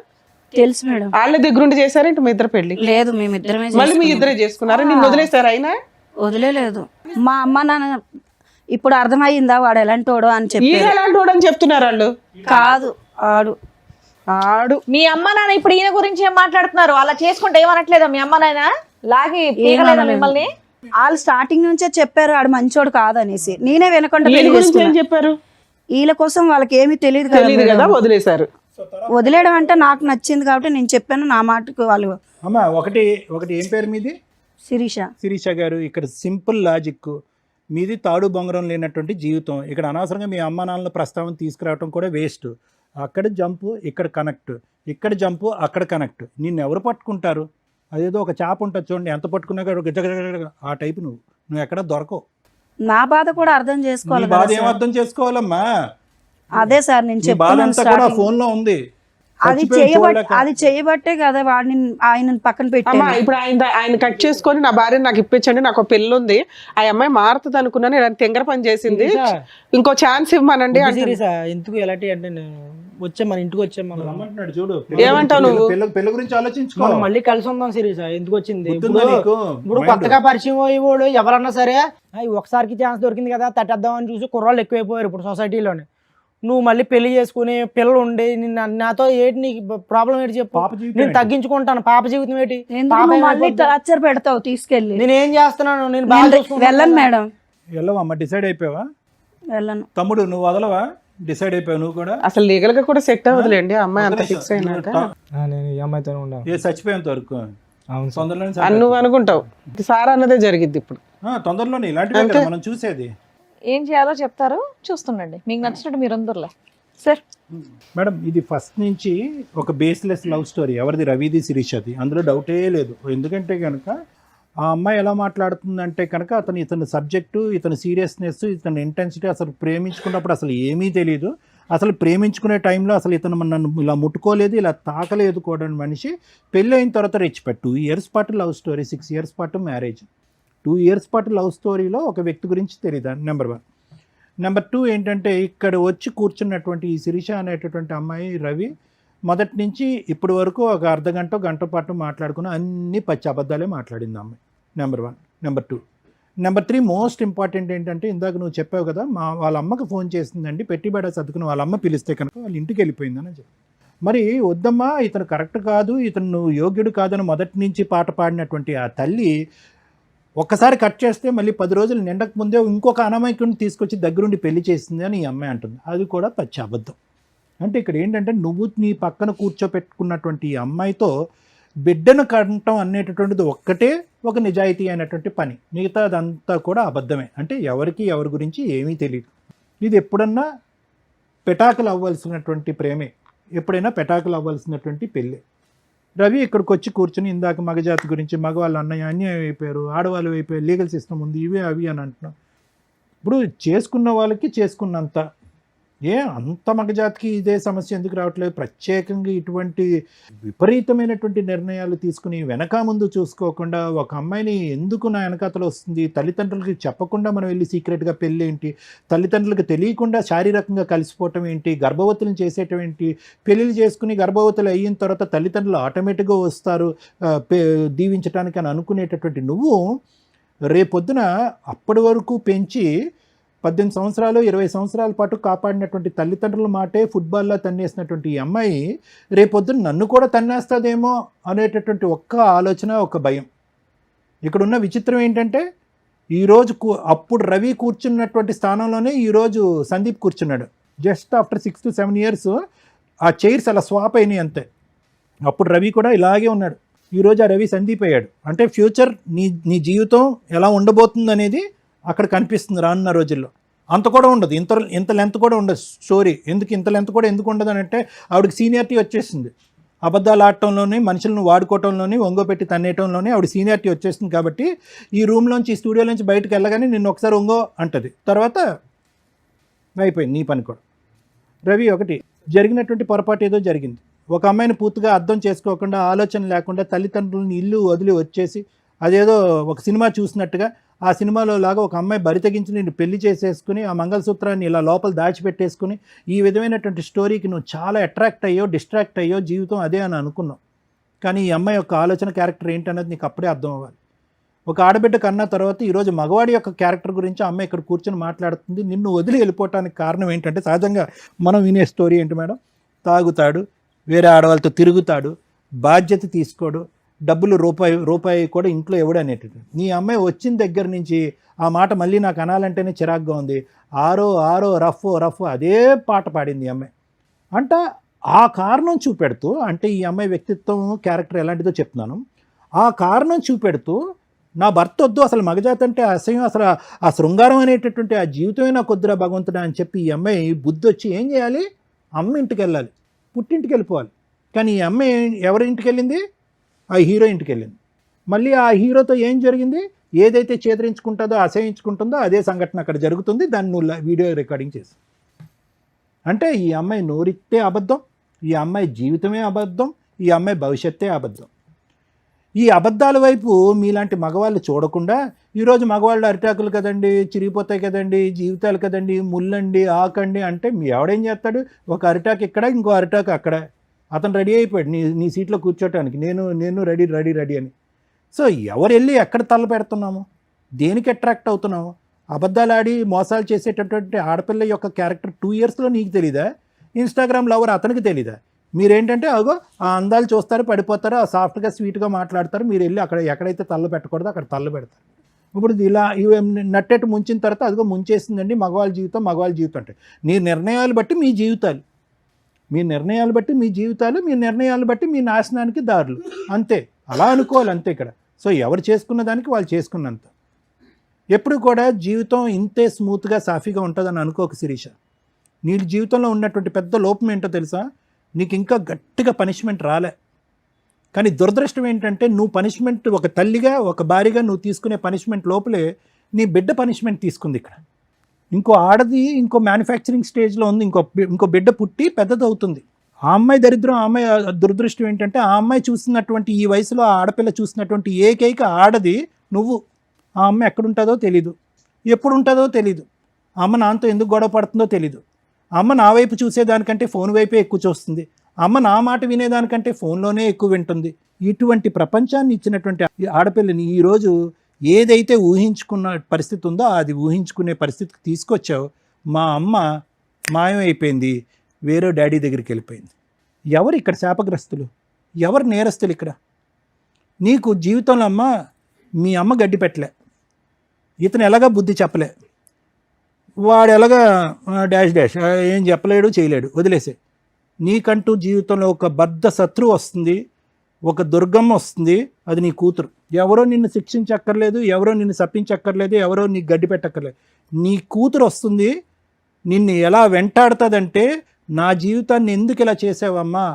తెలుసు మేడం. వాళ్ళ దగ్గరుండి చేశారేంటి మీ ఇద్దరు పెళ్లి? లేదు, మేమిద్దరమే మళ్ళీ మీ ఇద్దరే చేసుకున్నారా? నిన్ను వదిలేశారు అయినా? వదిలేదు. మా అమ్మ నాన్న ఇప్పుడు అర్థమయ్యిందా వాడు ఎలాంటోడో అని చెప్పి. ఈయన ఎలాంటి వాడు అని చెప్తున్నారు వాళ్ళు. కాదు, ఆడు మీ అమ్మ నాన్న ఇప్పుడు ఈయన గురించి ఏం మాట్లాడుతున్నారు? అలా చేసుకుంటే ఏమనట్లేదా మీ అమ్మ నాయన? లాగి పీకలేదా మిమ్మల్ని? వాళ్ళు స్టార్టింగ్ నుంచే చెప్పారు ఆడు మంచోడు కాదనేసి. నేనే వినకుండా వీళ్ళ పెళ్లి గురించి ఏం చేసుకున్నా. చెప్పారు? వీళ్ళ కోసం వాళ్ళకి ఏమీ తెలియదు తెలియదు కదా. కదా, వదిలేశారు. వదిలేయడం అంటే నాకు నచ్చింది కాబట్టి నేను చెప్పాను. నా మాటకు వాళ్ళు అమ్మ ఒకటి ఏం పేరు మీది? శిరీష. శిరీష గారు, ఇక్కడ సింపుల్ లాజిక్. మీది తాడు బొంగరం లేనటువంటి జీవితం. ఇక్కడ అనవసరంగా మీ అమ్మ నాన్నల ప్రస్తావన తీసుకురావడం కూడా వేస్ట్. అక్కడ జంపు, ఇక్కడ కనెక్ట్, ఇక్కడ జంపు, అక్కడ కనెక్ట్. నిన్ను ఎవరు పట్టుకుంటారు? అదేదో ఒక చేప ఉంటుంది చూడండి, ఎంత పట్టుకున్నా గజగజ ఆ టైపు. నువ్వు ఎక్కడ దొరకవు. నా బాధ కూడా అర్థం నీ చేసుకోవాలి బాధ కదా ఏం సార్. అర్థం చేసుకోవాలమ్మా? అదే సార్ నేను నీ బాధ చెప్తున్నాను అంతా కూడా starting. ఫోన్ లో ఉంది. అది చేయబట్టే కదా వాడిని ఆయన పక్కన అమ్మా పెట్టాను. ఇప్పుడు ఆయన కట్ చేసుకొని నా భార్యను నాకు ఇప్పించండి, నాకు ఒక పెళ్ళి ఉంది, ఆ అమ్మాయి మారుతుంది అనుకున్నాను, ఇలా తెంగర పని చేసింది, ఇంకో ఛాన్స్ ఇవ్వమనండి అంటే. సీరియస్ ఎందుకు ఎలాంటి అంటే నేను వచ్చే మన ఇంటికి వచ్చే మనం రమ్మంటున్నాడు చూడు. ఏమంటావు నువ్వు? పెళ్లి గురించి ఆలోచించుకో. మనం మళ్ళీ కలిసి ఉందాం సీరియస్. ఎందుకు వచ్చింది గుర్తుందా నీకు? ఇప్పుడు కొత్తగా పరిచయం అయ్యేవాడు ఎవరన్నా సరే ఒకసారికి ఛాన్స్ దొరికింది కదా తట్టేద్దాం అని చూసి కుర్రాళ్ళు ఎక్కువైపోయారు ఇప్పుడు సొసైటీలోనే. నువ్వు మళ్ళీ పెళ్లి చేసుకుని పిల్లలు ఉండి నాతో ఏంటి నీకు ప్రాబ్లం ఏంటి చెప్పు. పాప జీవితం నేను ఏంటి? తగ్గించుకుంటాను. పాప జీవితం ఏంటి? ఎందుకు పాప నువ్వు మళ్ళీ ఏమైపోద్ది? టార్చర్ పెడతావు తీసుకెళ్ళి. నేను ఏం చేస్తున్నాను? నేను బాగా చూసుకుంటున్నాను. వెళ్ళను మేడం, వెళ్ళవమ్మా, డిసైడ్ అయిపోయావా? వెళ్ళను. తమ్ముడు నువ్వు వదలవా? డిసైడ్ అయిపోయావు నువ్వు కూడా? అసలు లీగల్ గా కూడా సెట్ అవ్వదులేండి ఆ అమ్మాయి అంత ఫిక్స్ అయినాక. నేను ఈ అమ్మాయితోనే ఉండాలి. ఏ చచ్చిపోయేంత వరకు అవును సార్. తొందరలోనే అని నువ్వు అనుకుంటావు, సార్ అన్నదే జరిగిద్ది ఇప్పుడు. తొందరలోనే ఇలాంటివే కదా మనం చూసేది. ఏం చేయాలో చెప్తారు, చూస్తుండండి. మీకు నచ్చినట్టు మీరు అందరులే సార్. మేడం ఇది ఫస్ట్ నుంచి ఒక బేస్లెస్ లవ్ స్టోరీ. ఎవరిది? రవిది, శిరీషది. అందులో డౌటే లేదు. ఎందుకంటే కనుక ఆ అమ్మాయి ఎలా మాట్లాడుతుందంటే కనుక ఇతని సబ్జెక్టు, ఇతని సీరియస్నెస్, ఇతని ఇంటెన్సిటీ, అసలు ప్రేమించుకున్నప్పుడు అసలు ఏమీ తెలియదు. అసలు ప్రేమించుకునే టైంలో అసలు ఇతను నన్ను ఇలా ముట్టుకోలేదు, ఇలా తాకలేదు కూడా మనిషి. పెళ్ళి అయిన తర్వాత రెచ్చిపెట్టు 2 years పాటు లవ్ స్టోరీ, 6 years పాటు మ్యారేజ్. 2 years పాటు లవ్ స్టోరీలో ఒక వ్యక్తి గురించి తెలియదు. నెంబర్ 1. నెంబర్ 2 ఏంటంటే ఇక్కడ వచ్చి కూర్చున్నటువంటి ఈ శిరీష అనేటటువంటి అమ్మాయి రవి మొదటి నుంచి ఇప్పటి వరకు ఒక అర్ధగంట గంట పాటు మాట్లాడుకున్న అన్ని పచ్చి అబద్ధాలే మాట్లాడింది అమ్మాయి. Number 1. Number 2. Number 3 most important ఏంటంటే ఇందాక నువ్వు చెప్పావు కదా, వాళ్ళ అమ్మకి ఫోన్ చేసిందండి, పెట్టిబడ సర్దుకుని వాళ్ళ అమ్మ పిలిస్తే కనుక వాళ్ళ ఇంటికి వెళ్ళిపోయిందని చెప్పి. మరి వద్దమ్మా, ఇతను కరెక్ట్ కాదు, ఇతను నువ్వు యోగ్యుడు కాదని మొదటి నుంచి పాట పాడినటువంటి ఆ తల్లి ఒక్కసారి కట్ చేస్తే మళ్ళీ 10 రోజులు నిండక ముందే ఇంకొక అనామకుడిని తీసుకొచ్చి దగ్గరుండి పెళ్లి చేసింది అని ఈ అమ్మాయి అంటుంది. అది కూడా పచ్చి అబద్ధం. అంటే ఇక్కడ ఏంటంటే నువ్వు నీ పక్కన కూర్చోపెట్టుకున్నటువంటి ఈ అమ్మాయితో బిడ్డను కంటం అనేటటువంటిది ఒక్కటే ఒక నిజాయితీ అయినటువంటి పని. మిగతా అదంతా కూడా అబద్ధమే. అంటే ఎవరికి ఎవరి గురించి ఏమీ తెలియదు. ఇది ఎప్పుడన్నా పెటాకులు అవ్వాల్సినటువంటి ప్రేమే, ఎప్పుడైనా పెటాకులు అవ్వాల్సినటువంటి పెళ్ళి. రవి ఇక్కడికి వచ్చి కూర్చుని ఇందాక మగజాతి గురించి, మగవాళ్ళు అన్నయ్య అన్యాయం అయిపోయారు, ఆడవాళ్ళు అయిపోయారు, లీగల్ సిస్టమ్ ఉంది, ఇవే అవి అని అంటున్నాం. ఇప్పుడు చేసుకున్న వాళ్ళకి చేసుకున్నంత, అంత మగజాతికి ఇదే సమస్య ఎందుకు రావట్లేదు? ప్రత్యేకంగా ఇటువంటి విపరీతమైనటువంటి నిర్ణయాలు తీసుకుని వెనక ముందు చూసుకోకుండా ఒక అమ్మాయిని ఎందుకు నా వెనకాతలు వస్తుంది, తల్లిదండ్రులకి చెప్పకుండా మనం వెళ్ళి సీక్రెట్గా పెళ్ళి ఏంటి, తల్లిదండ్రులకు తెలియకుండా శారీరకంగా కలిసిపోవటం ఏంటి, గర్భవతులను చేసేయటం ఏంటి, పెళ్ళిళ్ళు చేసుకుని గర్భవతులు అయిన తర్వాత తల్లిదండ్రులు ఆటోమేటిక్గా వస్తారు దీవించడానికి అని అనుకునేటటువంటి నువ్వు రేపొద్దున అప్పటి వరకు పెంచి 18 సంవత్సరాలు 20 సంవత్సరాల పాటు కాపాడినటువంటి తల్లిదండ్రుల మాటే ఫుట్బాల్లో తన్నేసినటువంటి ఈ అమ్మాయి రేపొద్దున నన్ను కూడా తన్నేస్తుందేమో అనేటటువంటి ఒక్క ఆలోచన, ఒక భయం. ఇక్కడున్న విచిత్రం ఏంటంటే ఈరోజు అప్పుడు రవి కూర్చున్నటువంటి స్థానంలోనే ఈరోజు సందీప్ కూర్చున్నాడు. జస్ట్ ఆఫ్టర్ 6 to 7 years ఆ చైర్స్ అలా స్వాప్ అయినాయి అంతే. అప్పుడు రవి కూడా ఇలాగే ఉన్నాడు, ఈరోజు ఆ రవి సందీప్ అయ్యాడు. అంటే ఫ్యూచర్ నీ జీవితం ఎలా ఉండబోతుంది అనేది అక్కడ కనిపిస్తుంది రానున్న రోజుల్లో. అంత కూడా ఉండదు, ఇంత లెంత్ కూడా ఉండదు స్టోరీ. ఇంత లెంత్ కూడా ఎందుకు ఉండదు అని అంటే ఆవిడకి సీనియారిటీ వచ్చేసింది. అబద్ధాలు ఆడటంలోని, మనుషులను వాడుకోవటంలోని, ఒంగోపెట్టి తన్నేయటంలోని ఆవిడ సీనియారిటీ వచ్చేసింది. కాబట్టి ఈ రూమ్లోంచి, ఈ స్టూడియోలోంచి బయటకు వెళ్ళగానే నిన్ను ఒకసారి ఒంగో అంటది, తర్వాత అయిపోయింది నీ పని కూడా. రవి ఒకటి జరిగినటువంటి పొరపాటు ఏదో జరిగింది. ఒక అమ్మాయిని పూర్తిగా అర్థం చేసుకోకుండా, ఆలోచన లేకుండా తల్లిదండ్రులని ఇల్లు వదిలి వచ్చేసి అదేదో ఒక సినిమా చూసినట్టుగా ఆ సినిమాలో లాగా ఒక అమ్మాయి బరి తెగించి నేను పెళ్లి చేసేసుకుని ఆ మంగళసూత్రాన్ని ఇలా లోపల దాచిపెట్టేసుకుని ఈ విధమైనటువంటి స్టోరీకి నువ్వు చాలా అట్రాక్ట్ అయ్యో, డిస్ట్రాక్ట్ అయ్యో, జీవితం అదే అని అనుకున్నావు. కానీ ఈ అమ్మాయి యొక్క ఆలోచన, క్యారెక్టర్ ఏంటన్నది నీకు అప్పుడే అర్థం అవ్వాలి. ఒక ఆడబిడ్డ కన్నా తర్వాత ఈరోజు మగవాడి యొక్క క్యారెక్టర్ గురించి అమ్మాయి ఇక్కడ కూర్చొని మాట్లాడుతుంది. నిన్ను వదిలి వెళ్ళిపోవటానికి కారణం ఏంటంటే సహజంగా మనం వినే స్టోరీ ఏంటి మేడం, తాగుతాడు, వేరే ఆడవాళ్ళతో తిరుగుతాడు, బాధ్యత తీసుకోడు, డబ్బులు రూపాయి కూడా ఇంట్లో ఎవడు అనేటట్టు. నీ అమ్మాయి వచ్చిన దగ్గర నుంచి ఆ మాట మళ్ళీ నాకు అనాలంటేనే చిరాగ్గా ఉంది. ఆరో రఫ్ అదే పాట పాడింది ఈ అమ్మాయి. అంటే ఆ కారణం చూపెడుతూ, అంటే ఈ అమ్మాయి వ్యక్తిత్వం, క్యారెక్టర్ ఎలాంటిదో చెప్తున్నాను, ఆ కారణం చూపెడుతూ నా భర్త వద్దు, అసలు మగజాతి అంటే అసహ్యం, అసలు ఆ శృంగారం అనేటటువంటి ఆ జీవితమే నాకు వద్దురా భగవంతుడా అని చెప్పి ఈ అమ్మాయి బుద్ధి వచ్చి ఏం చేయాలి, అమ్మ ఇంటికి వెళ్ళాలి, పుట్టింటికి వెళ్ళిపోవాలి. కానీ ఈ అమ్మాయి ఎవరి ఇంటికి వెళ్ళింది, ఆ హీరో ఇంటికి వెళ్ళింది. మళ్ళీ ఆ హీరోతో ఏం జరిగింది, ఏదైతే చేదరించుకుంటుందో, అసహించుకుంటుందో అదే సంఘటన అక్కడ జరుగుతుంది. దాన్ని నువ్వు వీడియో రికార్డింగ్ చేసి, అంటే ఈ అమ్మాయి నోరితే అబద్ధం, ఈ అమ్మాయి జీవితమే అబద్ధం, ఈ అమ్మాయి భవిష్యత్తే అబద్ధం. ఈ అబద్ధాల వైపు మీలాంటి మగవాళ్ళు చూడకుండా ఈరోజు మగవాళ్ళు అరిటాకులు కదండి, చిరిగిపోతాయి కదండి, జీవితాలు కదండి, ముల్లండి, ఆకండి అంటే మీ ఎవడేం చేస్తాడు, ఒక అరిటాకు ఇక్కడ, ఇంకో అరిటాకు అక్కడ. అతను రెడీ అయిపోయాడు నీ సీట్లో కూర్చోటానికి, నేను రెడీ అని. సో ఎవరు వెళ్ళి ఎక్కడ తల పెడుతున్నాము, దేనికి అట్రాక్ట్ అవుతున్నాము? అబద్ధాలు ఆడి మోసాలు చేసేటటువంటి ఆడపిల్ల యొక్క క్యారెక్టర్ 2 yearsలో నీకు తెలీదా? ఇన్స్టాగ్రామ్ లవర్ అతనికి తెలీదా? మీరేంటంటే అగో ఆ అందాలు చూస్తారు, పడిపోతారు, ఆ సాఫ్ట్గా స్వీట్గా మాట్లాడతారు, మీరు వెళ్ళి అక్కడ ఎక్కడైతే తల్ల పెట్టకూడదో అక్కడ తల్ల పెడతారు. ఇప్పుడు ఇలా నట్టేట్టు ముంచిన తర్వాత అదిగో ముంచేసిందండి మగవాళ్ళ జీవితం అంటే నీ నిర్ణయాలు బట్టి మీ జీవితాలు, మీ నిర్ణయాలు బట్టి మీ నాశనానికి దారులు, అంతే. అలా అనుకోవాలి అంతే ఇక్కడ. సో ఎవరు చేసుకున్న దానికి వాళ్ళు చేసుకున్నంత. ఎప్పుడు కూడా జీవితం ఇంతే స్మూత్గా సాఫీగా ఉంటుందని అనుకోక శిరీష. నీ జీవితంలో ఉన్నటువంటి పెద్ద లోపం ఏంటో తెలుసా, నీకు ఇంకా గట్టిగా పనిష్మెంట్ రాలే. కానీ దురదృష్టం ఏంటంటే నువ్వు పనిష్మెంట్, ఒక తల్లిగా, ఒక భార్యగా నువ్వు తీసుకునే పనిష్మెంట్ లోపలే నీ బిడ్డ పనిష్మెంట్ తీసుకుంది ఇక్కడ. ఇంకో ఆడది ఇంకో మ్యానుఫ్యాక్చరింగ్ స్టేజ్లో ఉంది, ఇంకో బిడ్డ పుట్టి పెద్దది అవుతుంది. ఆ అమ్మాయి దరిద్రం, ఆ అమ్మాయి దురదృష్టం ఏంటంటే ఆ అమ్మాయి చూసినటువంటి, ఈ వయసులో ఆ ఆడపిల్ల చూసినటువంటి ఏకైక ఆడది నువ్వు. ఆ అమ్మాయి ఎక్కడుంటుందో తెలీదు, ఎప్పుడు ఉంటుందో తెలీదు, అమ్మ నాన్నతో ఎందుకు గొడవ పడుతుందో తెలీదు, అమ్మ నా వైపు చూసేదానికంటే ఫోన్ వైపే ఎక్కువ చూస్తుంది, అమ్మ నా మాట వినేదానికంటే ఫోన్లోనే ఎక్కువ వింటుంది. ఇటువంటి ప్రపంచాన్ని ఇచ్చినటువంటి ఆడపిల్లని ఈరోజు ఏదైతే ఊహించుకున్న పరిస్థితి ఉందో అది ఊహించుకునే పరిస్థితికి తీసుకొచ్చావు. మా అమ్మ మాయమైపోయింది, వేరే డాడీ దగ్గరికి వెళ్ళిపోయింది. ఎవరు ఇక్కడ శాపగ్రస్తులు, ఎవరు నేరస్తులు ఇక్కడ? నీకు జీవితంలో మీ అమ్మ గడ్డి పెట్టలే, ఇతను ఎలాగా బుద్ధి చెప్పలే, వాడు ఎలాగా డాష్ ఏం చెప్పలేడు, చేయలేడు, వదిలేసే. నీకంటూ జీవితంలో ఒక బద్ధ శత్రువు వస్తుంది, ఒక దుర్గమ్మ వస్తుంది, అది నీ కూతురు. ఎవరో నిన్ను శిక్షించక్కర్లేదు, ఎవరో నిన్ను శపించక్కర్లేదు, ఎవరో నీకు గడ్డి పెట్టక్కర్లేదు. నీ కూతురు వస్తుంది, నిన్ను ఎలా వెంటాడుతుందంటే నా జీవితాన్ని ఎందుకు ఇలా చేసావమ్మా,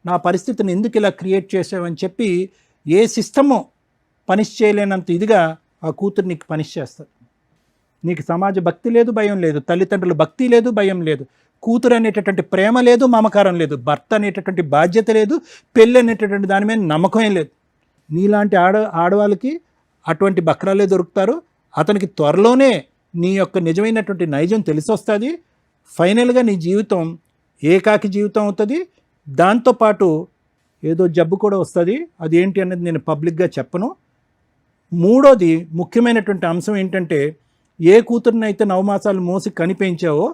నా పరిస్థితిని ఎందుకు ఇలా క్రియేట్ చేసావని చెప్పి ఏ సిస్టము పనిష్ చేయలేనంత ఇదిగా ఆ కూతురు నీకు పనిష్ చేస్తుంది. నీకు సమాజ భక్తి లేదు, భయం లేదు, తల్లిదండ్రుల భక్తి లేదు, భయం లేదు, కూతురు అనేటటువంటి ప్రేమ లేదు, మమకారం లేదు, భర్త అనేటటువంటి బాధ్యత లేదు, పెళ్ళి అనేటటువంటి దాని మీద నమ్మకం లేదు. నీలాంటి ఆడవాళ్ళకి అటువంటి బక్రాలే దొరుకుతారు. అతనికి త్వరలోనే నీ యొక్క నిజమైనటువంటి నైజం తెలిసొస్తుంది. ఫైనల్గా నీ జీవితం ఏకాకి జీవితం అవుతుంది. దాంతోపాటు ఏదో జబ్బు కూడా వస్తుంది. అది ఏంటి అనేది నేను పబ్లిక్గా చెప్పను. మూడోది ముఖ్యమైనటువంటి అంశం ఏంటంటే, ఏ కూతురునైతే 9 మాసాలు మోసి కనిపించావో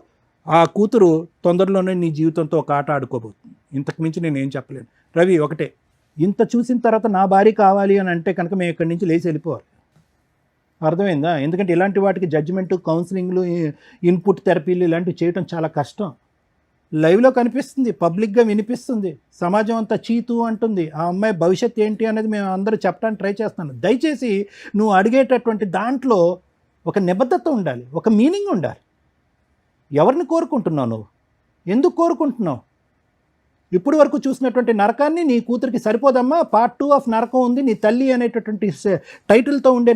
ఆ కూతురు తొందరలోనే నీ జీవితంతో ఒక ఆట ఆడుకోబోతుంది. ఇంతకు మించి నేను ఏం చెప్పలేను. రవి, ఒకటే, ఇంత చూసిన తర్వాత నా భార్య కావాలి అని అంటే కనుక మేము ఇక్కడి నుంచి లేచి వెళ్ళిపోవాలి. అర్థమైందా? ఎందుకంటే ఇలాంటి వాటికి జడ్జిమెంటు, కౌన్సిలింగ్లు, ఇన్పుట్ థెరపీలు ఇలాంటివి చేయడం చాలా కష్టం. లైవ్లో కనిపిస్తుంది, పబ్లిక్గా వినిపిస్తుంది, సమాజం అంతా చీతు అంటుంది. ఆ అమ్మాయి భవిష్యత్తు ఏంటి అనేది మేము అందరూ చెప్పడానికి ట్రై చేస్తున్నాను. దయచేసి నువ్వు అడిగేటటువంటి దాంట్లో ఒక నిబద్ధత ఉండాలి, ఒక మీనింగ్ ఉండాలి. ఎవరిని కోరుకుంటున్నావు? నువ్వు ఎందుకు కోరుకుంటున్నావు? ఇప్పుడు వరకు చూసినటువంటి నరకాన్ని నీ కూతురికి సరిపోదమ్మా. పార్ట్ 2 ఆఫ్ నరకం ఉంది, నీ తల్లి అనేటటువంటి టైటిల్తో ఉండే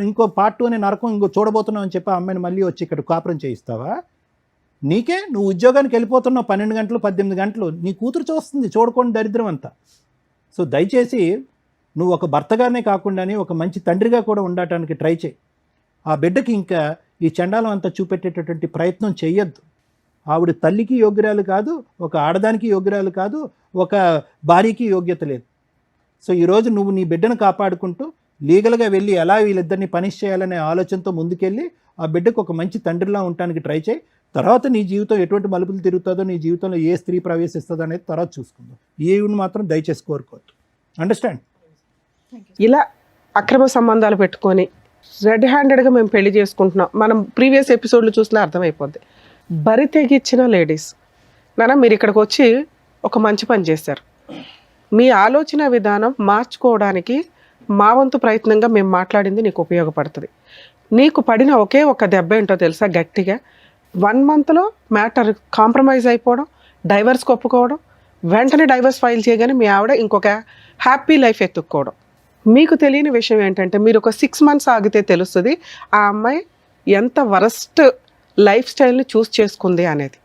ఇంకో పార్ట్ 2 అనే నరకం ఇంకో చూడబోతున్నావు అని చెప్పి ఆ అమ్మాయిని మళ్ళీ వచ్చి ఇక్కడ కాపురం చేయిస్తావా? నీకే నువ్వు ఉద్యోగానికి వెళ్ళిపోతున్నావు 12 గంటలు 18 గంటలు, నీ కూతురు చూస్తుంది, చూడకుండా దరిద్రం అంతా. సో దయచేసి నువ్వు ఒక భర్తగానే కాకుండానే ఒక మంచి తండ్రిగా కూడా ఉండటానికి ట్రై చేయి. ఆ బిడ్డకి ఇంకా ఈ చండాలం అంతా చూపెట్టేటటువంటి ప్రయత్నం చెయ్యొద్దు. ఆవిడ తల్లికి యోగ్యురాలు కాదు, ఒక ఆడదానికి యోగ్యురాలు కాదు, ఒక భార్యకి యోగ్యత లేదు. సో ఈరోజు నువ్వు నీ బిడ్డను కాపాడుకుంటూ లీగల్గా వెళ్ళి ఎలా వీళ్ళిద్దరిని పనిష్ చేయాలనే ఆలోచనతో ముందుకెళ్ళి ఆ బిడ్డకు ఒక మంచి తండ్రిలా ఉండటానికి ట్రై చేయి. తర్వాత నీ జీవితం ఎటువంటి మలుపులు తిరుగుతుందో, నీ జీవితంలో ఏ స్త్రీ ప్రవేశిస్తుందో అనేది తర్వాత చూసుకుందాం. ఏవి మాత్రం దయచేసి కోరుకోవద్దు. అండర్స్టాండ్? ఇలా అక్రమ సంబంధాలు పెట్టుకొని రెడ్ హ్యాండెడ్గా మేము పెళ్లి చేసుకుంటున్నాం, మనం ప్రీవియస్ ఎపిసోడ్లు చూసినా అర్థమైపోద్ది. బరి తెగించిన లేడీస్ నాన్న, మీరు ఇక్కడికి వచ్చి ఒక మంచి పని చేశారు. మీ ఆలోచన విధానం మార్చుకోవడానికి మా వంతు ప్రయత్నంగా మేము మాట్లాడింది నీకు ఉపయోగపడుతుంది. నీకు పడిన ఒకే ఒక దెబ్బ ఏంటో తెలుసా? గట్టిగా 1 monthలో మ్యాటర్ కాంప్రమైజ్ అయిపోవడం, డైవర్స్కి ఒప్పుకోవడం, వెంటనే డైవర్స్ ఫైల్ చేయగానే మీ ఆవిడ ఇంకొక హ్యాపీ లైఫ్ ఎత్తుక్కోవడం. మీకు తెలియని విషయం ఏంటంటే, మీరు ఒక 6 months ఆగితే తెలుస్తుంది ఆ అమ్మాయి ఎంత వరస్ట్ లైఫ్ స్టైల్ని చూస్ చేసుకుంది అనేది.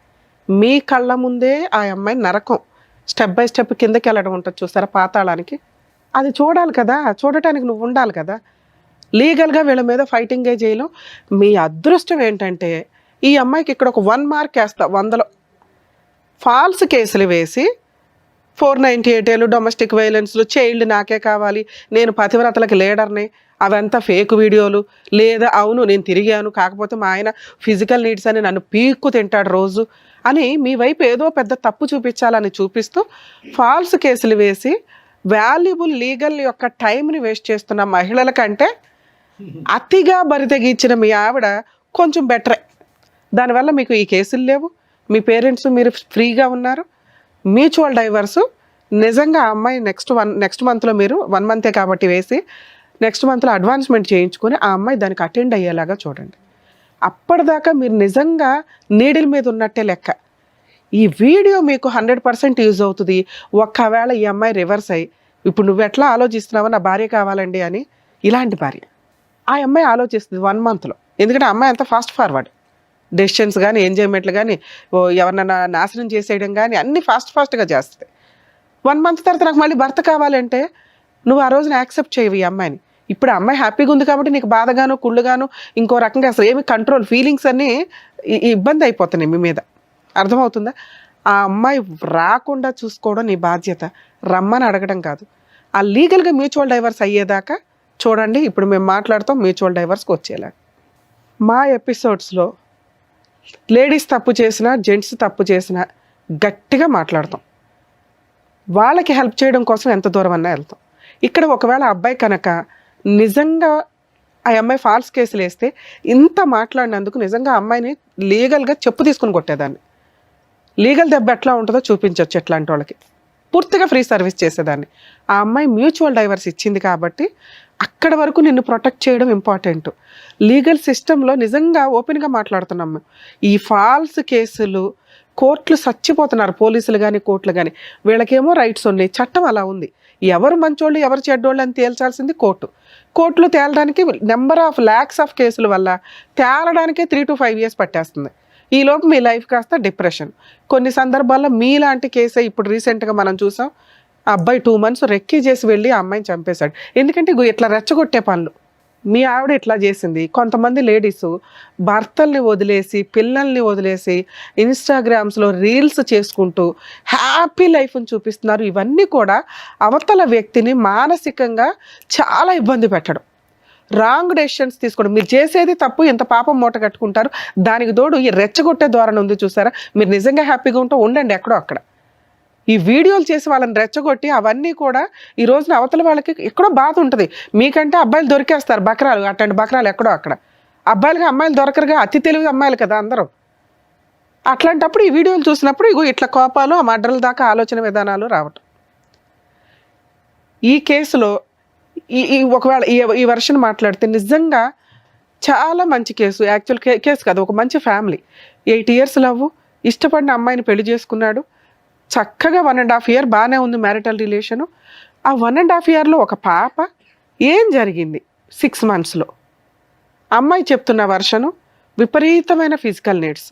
మీ కళ్ళ ముందే ఆ అమ్మాయి నరకం స్టెప్ బై స్టెప్ కిందకి వెళ్ళడం ఉంటుంది చూస్తారా, పాతాళానికి. అది చూడాలి కదా, చూడటానికి నువ్వు ఉండాలి కదా. లీగల్గా వీళ్ళ మీద ఫైటింగే చేయలేం. మీ అదృష్టం ఏంటంటే ఈ అమ్మాయికి ఇక్కడ ఒక 1 mark వేస్తా 100లో ఫాల్స్ కేసులు వేసి 498 డొమెస్టిక్ వైలెన్స్లు, చైల్డ్ నాకే కావాలి, నేను పతివ్రతలకు లీడర్ని, అవంతా ఫేక్ వీడియోలు, లేదా అవును నేను తిరిగాను కాకపోతే మా ఆయన ఫిజికల్ నీడ్స్ అని నన్ను పీక్కు తింటాడు రోజు అని మీ వైపు ఏదో పెద్ద తప్పు చూపించాలని చూపిస్తూ ఫాల్స్ కేసులు వేసి వాల్యుబుల్ లీగల్ యొక్క టైంని వేస్ట్ చేస్తున్న మహిళల కంటే అతిగా బరితెగించిన మీ ఆవిడ కొంచెం బెటరే. దానివల్ల మీకు ఈ కేసులు లేవు, మీ పేరెంట్స్ మీరు ఫ్రీగా ఉన్నారు. మ్యూచువల్ డైవర్సు నిజంగా ఆ అమ్మాయి నెక్స్ట్ మంత్లో మీరు 1 month కాబట్టి వేసి నెక్స్ట్ మంత్లో అడ్వాన్స్మెంట్ చేయించుకొని ఆ అమ్మాయి దానికి అటెండ్ అయ్యేలాగా చూడండి. అప్పటిదాకా మీరు నిజంగా నీడిల్ మీద ఉన్నట్టే లెక్క. ఈ వీడియో మీకు 100% యూజ్ అవుతుంది. ఒక్కవేళ ఈ అమ్మాయి రివర్స్ అయ్యి ఇప్పుడు నువ్వు ఎట్లా ఆలోచిస్తున్నావో నా భార్య కావాలండి అని, ఇలాంటి భార్య ఆ అమ్మాయి ఆలోచిస్తుంది 1 monthలో. ఎందుకంటే ఆ అమ్మాయి అంతా ఫాస్ట్ ఫార్వర్డ్, డెసిషన్స్ కానీ ఎంజాయ్మెంట్లు కానీ ఎవరినైనా నాశనం చేసేయడం కానీ అన్నీ ఫాస్ట్గా చేస్తుంది. 1 month తర్వాత నాకు మళ్ళీ భర్త కావాలంటే నువ్వు ఆ రోజున యాక్సెప్ట్ చేయవు ఈ అమ్మాయిని. ఇప్పుడు అమ్మాయి హ్యాపీగా ఉంది కాబట్టి నీకు బాధగాను కుళ్ళుగాను ఇంకో రకంగా అసలు ఏమి కంట్రోల్ ఫీలింగ్స్ అన్నీ ఇబ్బంది అయిపోతున్నాయి మీ మీద. అర్థమవుతుందా? ఆ అమ్మాయి రాకుండా చూసుకోవడం నీ బాధ్యత, రమ్మని అడగడం కాదు. ఆ లీగల్గా మ్యూచువల్ డైవర్స్ అయ్యేదాకా చూడండి. ఇప్పుడు మేము మాట్లాడుతాం మ్యూచువల్ డైవర్స్కి వచ్చేలా. మా ఎపిసోడ్స్లో లేడీస్ తప్పు చేసినా జెంట్స్ తప్పు చేసినా గట్టిగా మాట్లాడతాం. వాళ్ళకి హెల్ప్ చేయడం కోసం ఎంత దూరం అన్నా వెళ్తాం. ఇక్కడ ఒకవేళ అబ్బాయి కనుక నిజంగా ఆ అమ్మాయి ఫాల్స్ కేసులు వేస్తే ఇంత మాట్లాడినందుకు నిజంగా అమ్మాయిని లీగల్గా చెప్పు తీసుకుని కొట్టేదాన్ని. లీగల్ దెబ్బ ఎట్లా ఉంటుందో చూపించవచ్చు ఎట్లాంటి వాళ్ళకి. పూర్తిగా ఫ్రీ సర్వీస్ చేసేదాన్ని. ఆ అమ్మాయి మ్యూచువల్ డైవర్స్ ఇచ్చింది కాబట్టి అక్కడ వరకు నిన్ను ప్రొటెక్ట్ చేయడం ఇంపార్టెంట్. లీగల్ సిస్టంలో నిజంగా ఓపెన్గా మాట్లాడుతున్నాం. ఈ ఫాల్స్ కేసులు కోర్టులు చచ్చిపోతున్నారు, పోలీసులు కానీ కోర్టులు కానీ. వీళ్ళకేమో రైట్స్ ఉన్నాయి, చట్టం అలా ఉంది. ఎవరు మంచోళ్ళు ఎవరు చెడ్డోళ్ళు అని తేల్చాల్సింది కోర్టు. కోర్టులో తేలడానికి నెంబర్ ఆఫ్ ల్యాక్స్ ఆఫ్ కేసుల వల్ల తేలడానికే 3 to 5 years పట్టేస్తుంది. ఈలోపు మీ లైఫ్ కాస్త డిప్రెషన్. కొన్ని సందర్భాల్లో మీలాంటి కేసే ఇప్పుడు రీసెంట్గా మనం చూసాం. ఆ అబ్బాయి 2 months రెక్కీ చేసి వెళ్ళి ఆ అమ్మాయిని చంపేశాడు. ఎందుకంటే ఇట్లా రెచ్చగొట్టే పనులు. మీ ఆవిడ ఇట్లా చేసింది. కొంతమంది లేడీస్ భర్తల్ని వదిలేసి పిల్లల్ని వదిలేసి ఇన్స్టాగ్రామ్స్లో రీల్స్ చేసుకుంటూ హ్యాపీ లైఫ్ని చూపిస్తున్నారు. ఇవన్నీ కూడా అవతల వ్యక్తిని మానసికంగా చాలా ఇబ్బంది పెట్టడం, రాంగ్ డెసిషన్స్ తీసుకోవడం. మీరు చేసేది తప్పు, ఎంత పాపం మూట కట్టుకుంటారు. దానికి తోడు ఈ రెచ్చగొట్టే ధోరణి ఉంది చూసారా. మీరు నిజంగా హ్యాపీగా ఉంటే ఉండండి ఎక్కడో అక్కడ. ఈ వీడియోలు చేసి వాళ్ళని రెచ్చగొట్టి అవన్నీ కూడా ఈ రోజున అవతల వాళ్ళకి ఎక్కడో బాధ ఉంటుంది. మీకంటే అబ్బాయిలు దొరికేస్తారు బకరాలు, అట్లాంటి బకరాలు ఎక్కడో అక్కడ. అబ్బాయిలుగా అమ్మాయిలు దొరకరుగా, అతి తెలివి అమ్మాయిలు కదా అందరూ. అట్లాంటప్పుడు ఈ వీడియోలు చూసినప్పుడు ఇట్లా కోపాలు, ఆ మర్డర్ల దాకా ఆలోచన విధానాలు రావటం. ఈ కేసులో ఒకవేళ ఈ వర్షన్ మాట్లాడితే నిజంగా చాలా మంచి కేసు. యాక్చువల్ కేసు కాదు, ఒక మంచి ఫ్యామిలీ. 8 years లవ్, ఇష్టపడిన అమ్మాయిని పెళ్లి చేసుకున్నాడు. చక్కగా 1.5 year బాగానే ఉంది మ్యారిటల్ రిలేషను. ఆ 1.5 yearలో ఒక పాప. ఏం జరిగింది 6 monthsలో? అమ్మాయి చెప్తున్న వర్షను విపరీతమైన ఫిజికల్ నీడ్స్,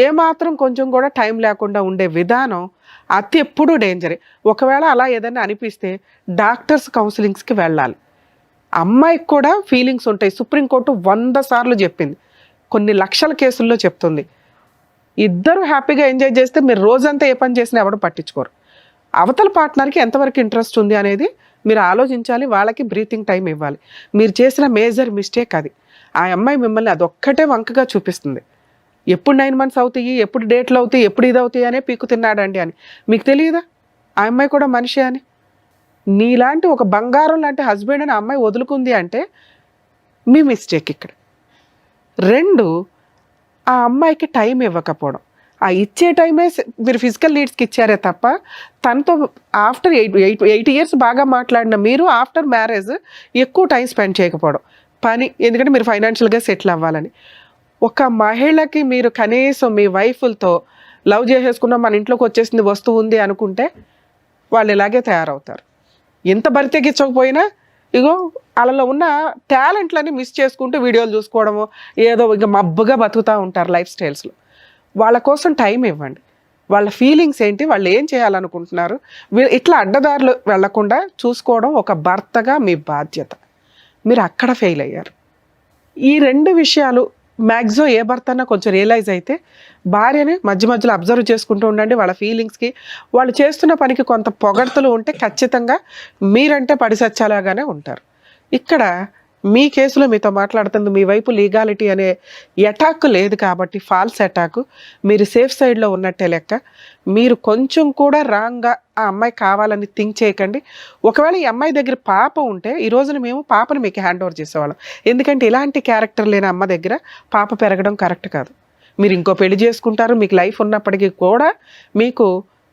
ఏమాత్రం కొంచెం కూడా టైం లేకుండా ఉండే విధానం అతి ఎప్పుడూ డేంజరే. ఒకవేళ అలా ఏదైనా అనిపిస్తే డాక్టర్స్ కౌన్సిలింగ్స్కి వెళ్ళాలి. అమ్మాయికి కూడా ఫీలింగ్స్ ఉంటాయి. సుప్రీంకోర్టు 100 సార్లు చెప్పింది, కొన్ని లక్షల కేసుల్లో చెప్తుంది. ఇద్దరు హ్యాపీగా ఎంజాయ్ చేస్తే మీరు రోజంతా ఏ పని చేసినా ఎవరు పట్టించుకోరు. అవతల పార్ట్నర్కి ఎంతవరకు ఇంట్రెస్ట్ ఉంది అనేది మీరు ఆలోచించాలి. వాళ్ళకి బ్రీతింగ్ టైం ఇవ్వాలి. మీరు చేసిన మేజర్ మిస్టేక్ అది. ఆ అమ్మాయి మిమ్మల్ని అదొక్కటే వంకగా చూపిస్తుంది. ఎప్పుడు 9 months అవుతాయి, ఎప్పుడు డేట్లు అవుతాయి, ఎప్పుడు ఇది అవుతాయి అనే పీకు తిన్నాడండి అని. మీకు తెలియదా ఆ అమ్మాయి కూడా మనిషి అని? నీలాంటి ఒక బంగారం లాంటి హస్బెండ్ అని ఆ అమ్మాయి వదులుకుంది అంటే మీ మిస్టేక్ ఇక్కడ. 2, ఆ అమ్మాయికి టైం ఇవ్వకపోవడం. ఆ ఇచ్చే టైమే మీరు ఫిజికల్ నీడ్స్కి ఇచ్చారే తప్ప తనతో ఆఫ్టర్ 8 years బాగా మాట్లాడిన మీరు ఆఫ్టర్ మ్యారేజ్ ఎక్కువ టైం స్పెండ్ చేయకపోవడం. పని, ఎందుకంటే మీరు ఫైనాన్షియల్గా సెటిల్ అవ్వాలని. ఒక మహిళకి మీరు కనీసం మీ వైఫ్లతో లవ్ చేసేసుకున్న మన ఇంట్లోకి వచ్చేసింది వస్తువు ఉంది అనుకుంటే వాళ్ళు ఇలాగే తయారవుతారు. ఎంత బరితెగించకపోయినా ఇగో వాళ్ళలో ఉన్న టాలెంట్లని మిస్ చేసుకుంటూ వీడియోలు చూసుకోవడము, ఏదో ఇంకా మబ్బుగా బతుకుతూ ఉంటారు లైఫ్ స్టైల్స్లో. వాళ్ళ కోసం టైం ఇవ్వండి. వాళ్ళ ఫీలింగ్స్ ఏంటి, వాళ్ళు ఏం చేయాలనుకుంటున్నారు, ఇట్లా అడ్డదారులు వెళ్లకుండా చూసుకోవడం ఒక భర్తగా మీ బాధ్యత. మీరు అక్కడ ఫెయిల్ అయ్యారు. ఈ 2 విషయాలు మ్యాక్సిమం ఏ భర్త అన్నా కొంచెం రియలైజ్ అయితే భార్యని మధ్య మధ్యలో అబ్జర్వ్ చేసుకుంటూ ఉండండి. వాళ్ళ ఫీలింగ్స్కి, వాళ్ళు చేస్తున్న పనికి కొంత పొగడ్తలు ఉంటే ఖచ్చితంగా మీరంటే పడిసచ్చాలాగానే ఉంటారు. ఇక్కడ మీ కేసులో మీతో మాట్లాడుతుంది మీ వైపు లీగాలిటీ అనే అటాక్ లేదు కాబట్టి, ఫాల్స్ అటాక్. మీరు సేఫ్ సైడ్లో ఉన్నట్టే లెక్క. మీరు కొంచెం కూడా రాంగ్గా ఆ అమ్మాయి కావాలని థింక్ చేయకండి. ఒకవేళ ఈ అమ్మాయి దగ్గర పాప ఉంటే ఈ రోజున మేము పాపను మీకు హ్యాండ్ ఓవర్ చేసేవాళ్ళం. ఎందుకంటే ఇలాంటి క్యారెక్టర్ లేని అమ్మ దగ్గర పాప పెరగడం కరెక్ట్ కాదు. మీరు ఇంకో పెళ్లి చేసుకుంటారు, మీకు లైఫ్ ఉన్నప్పటికీ కూడా మీకు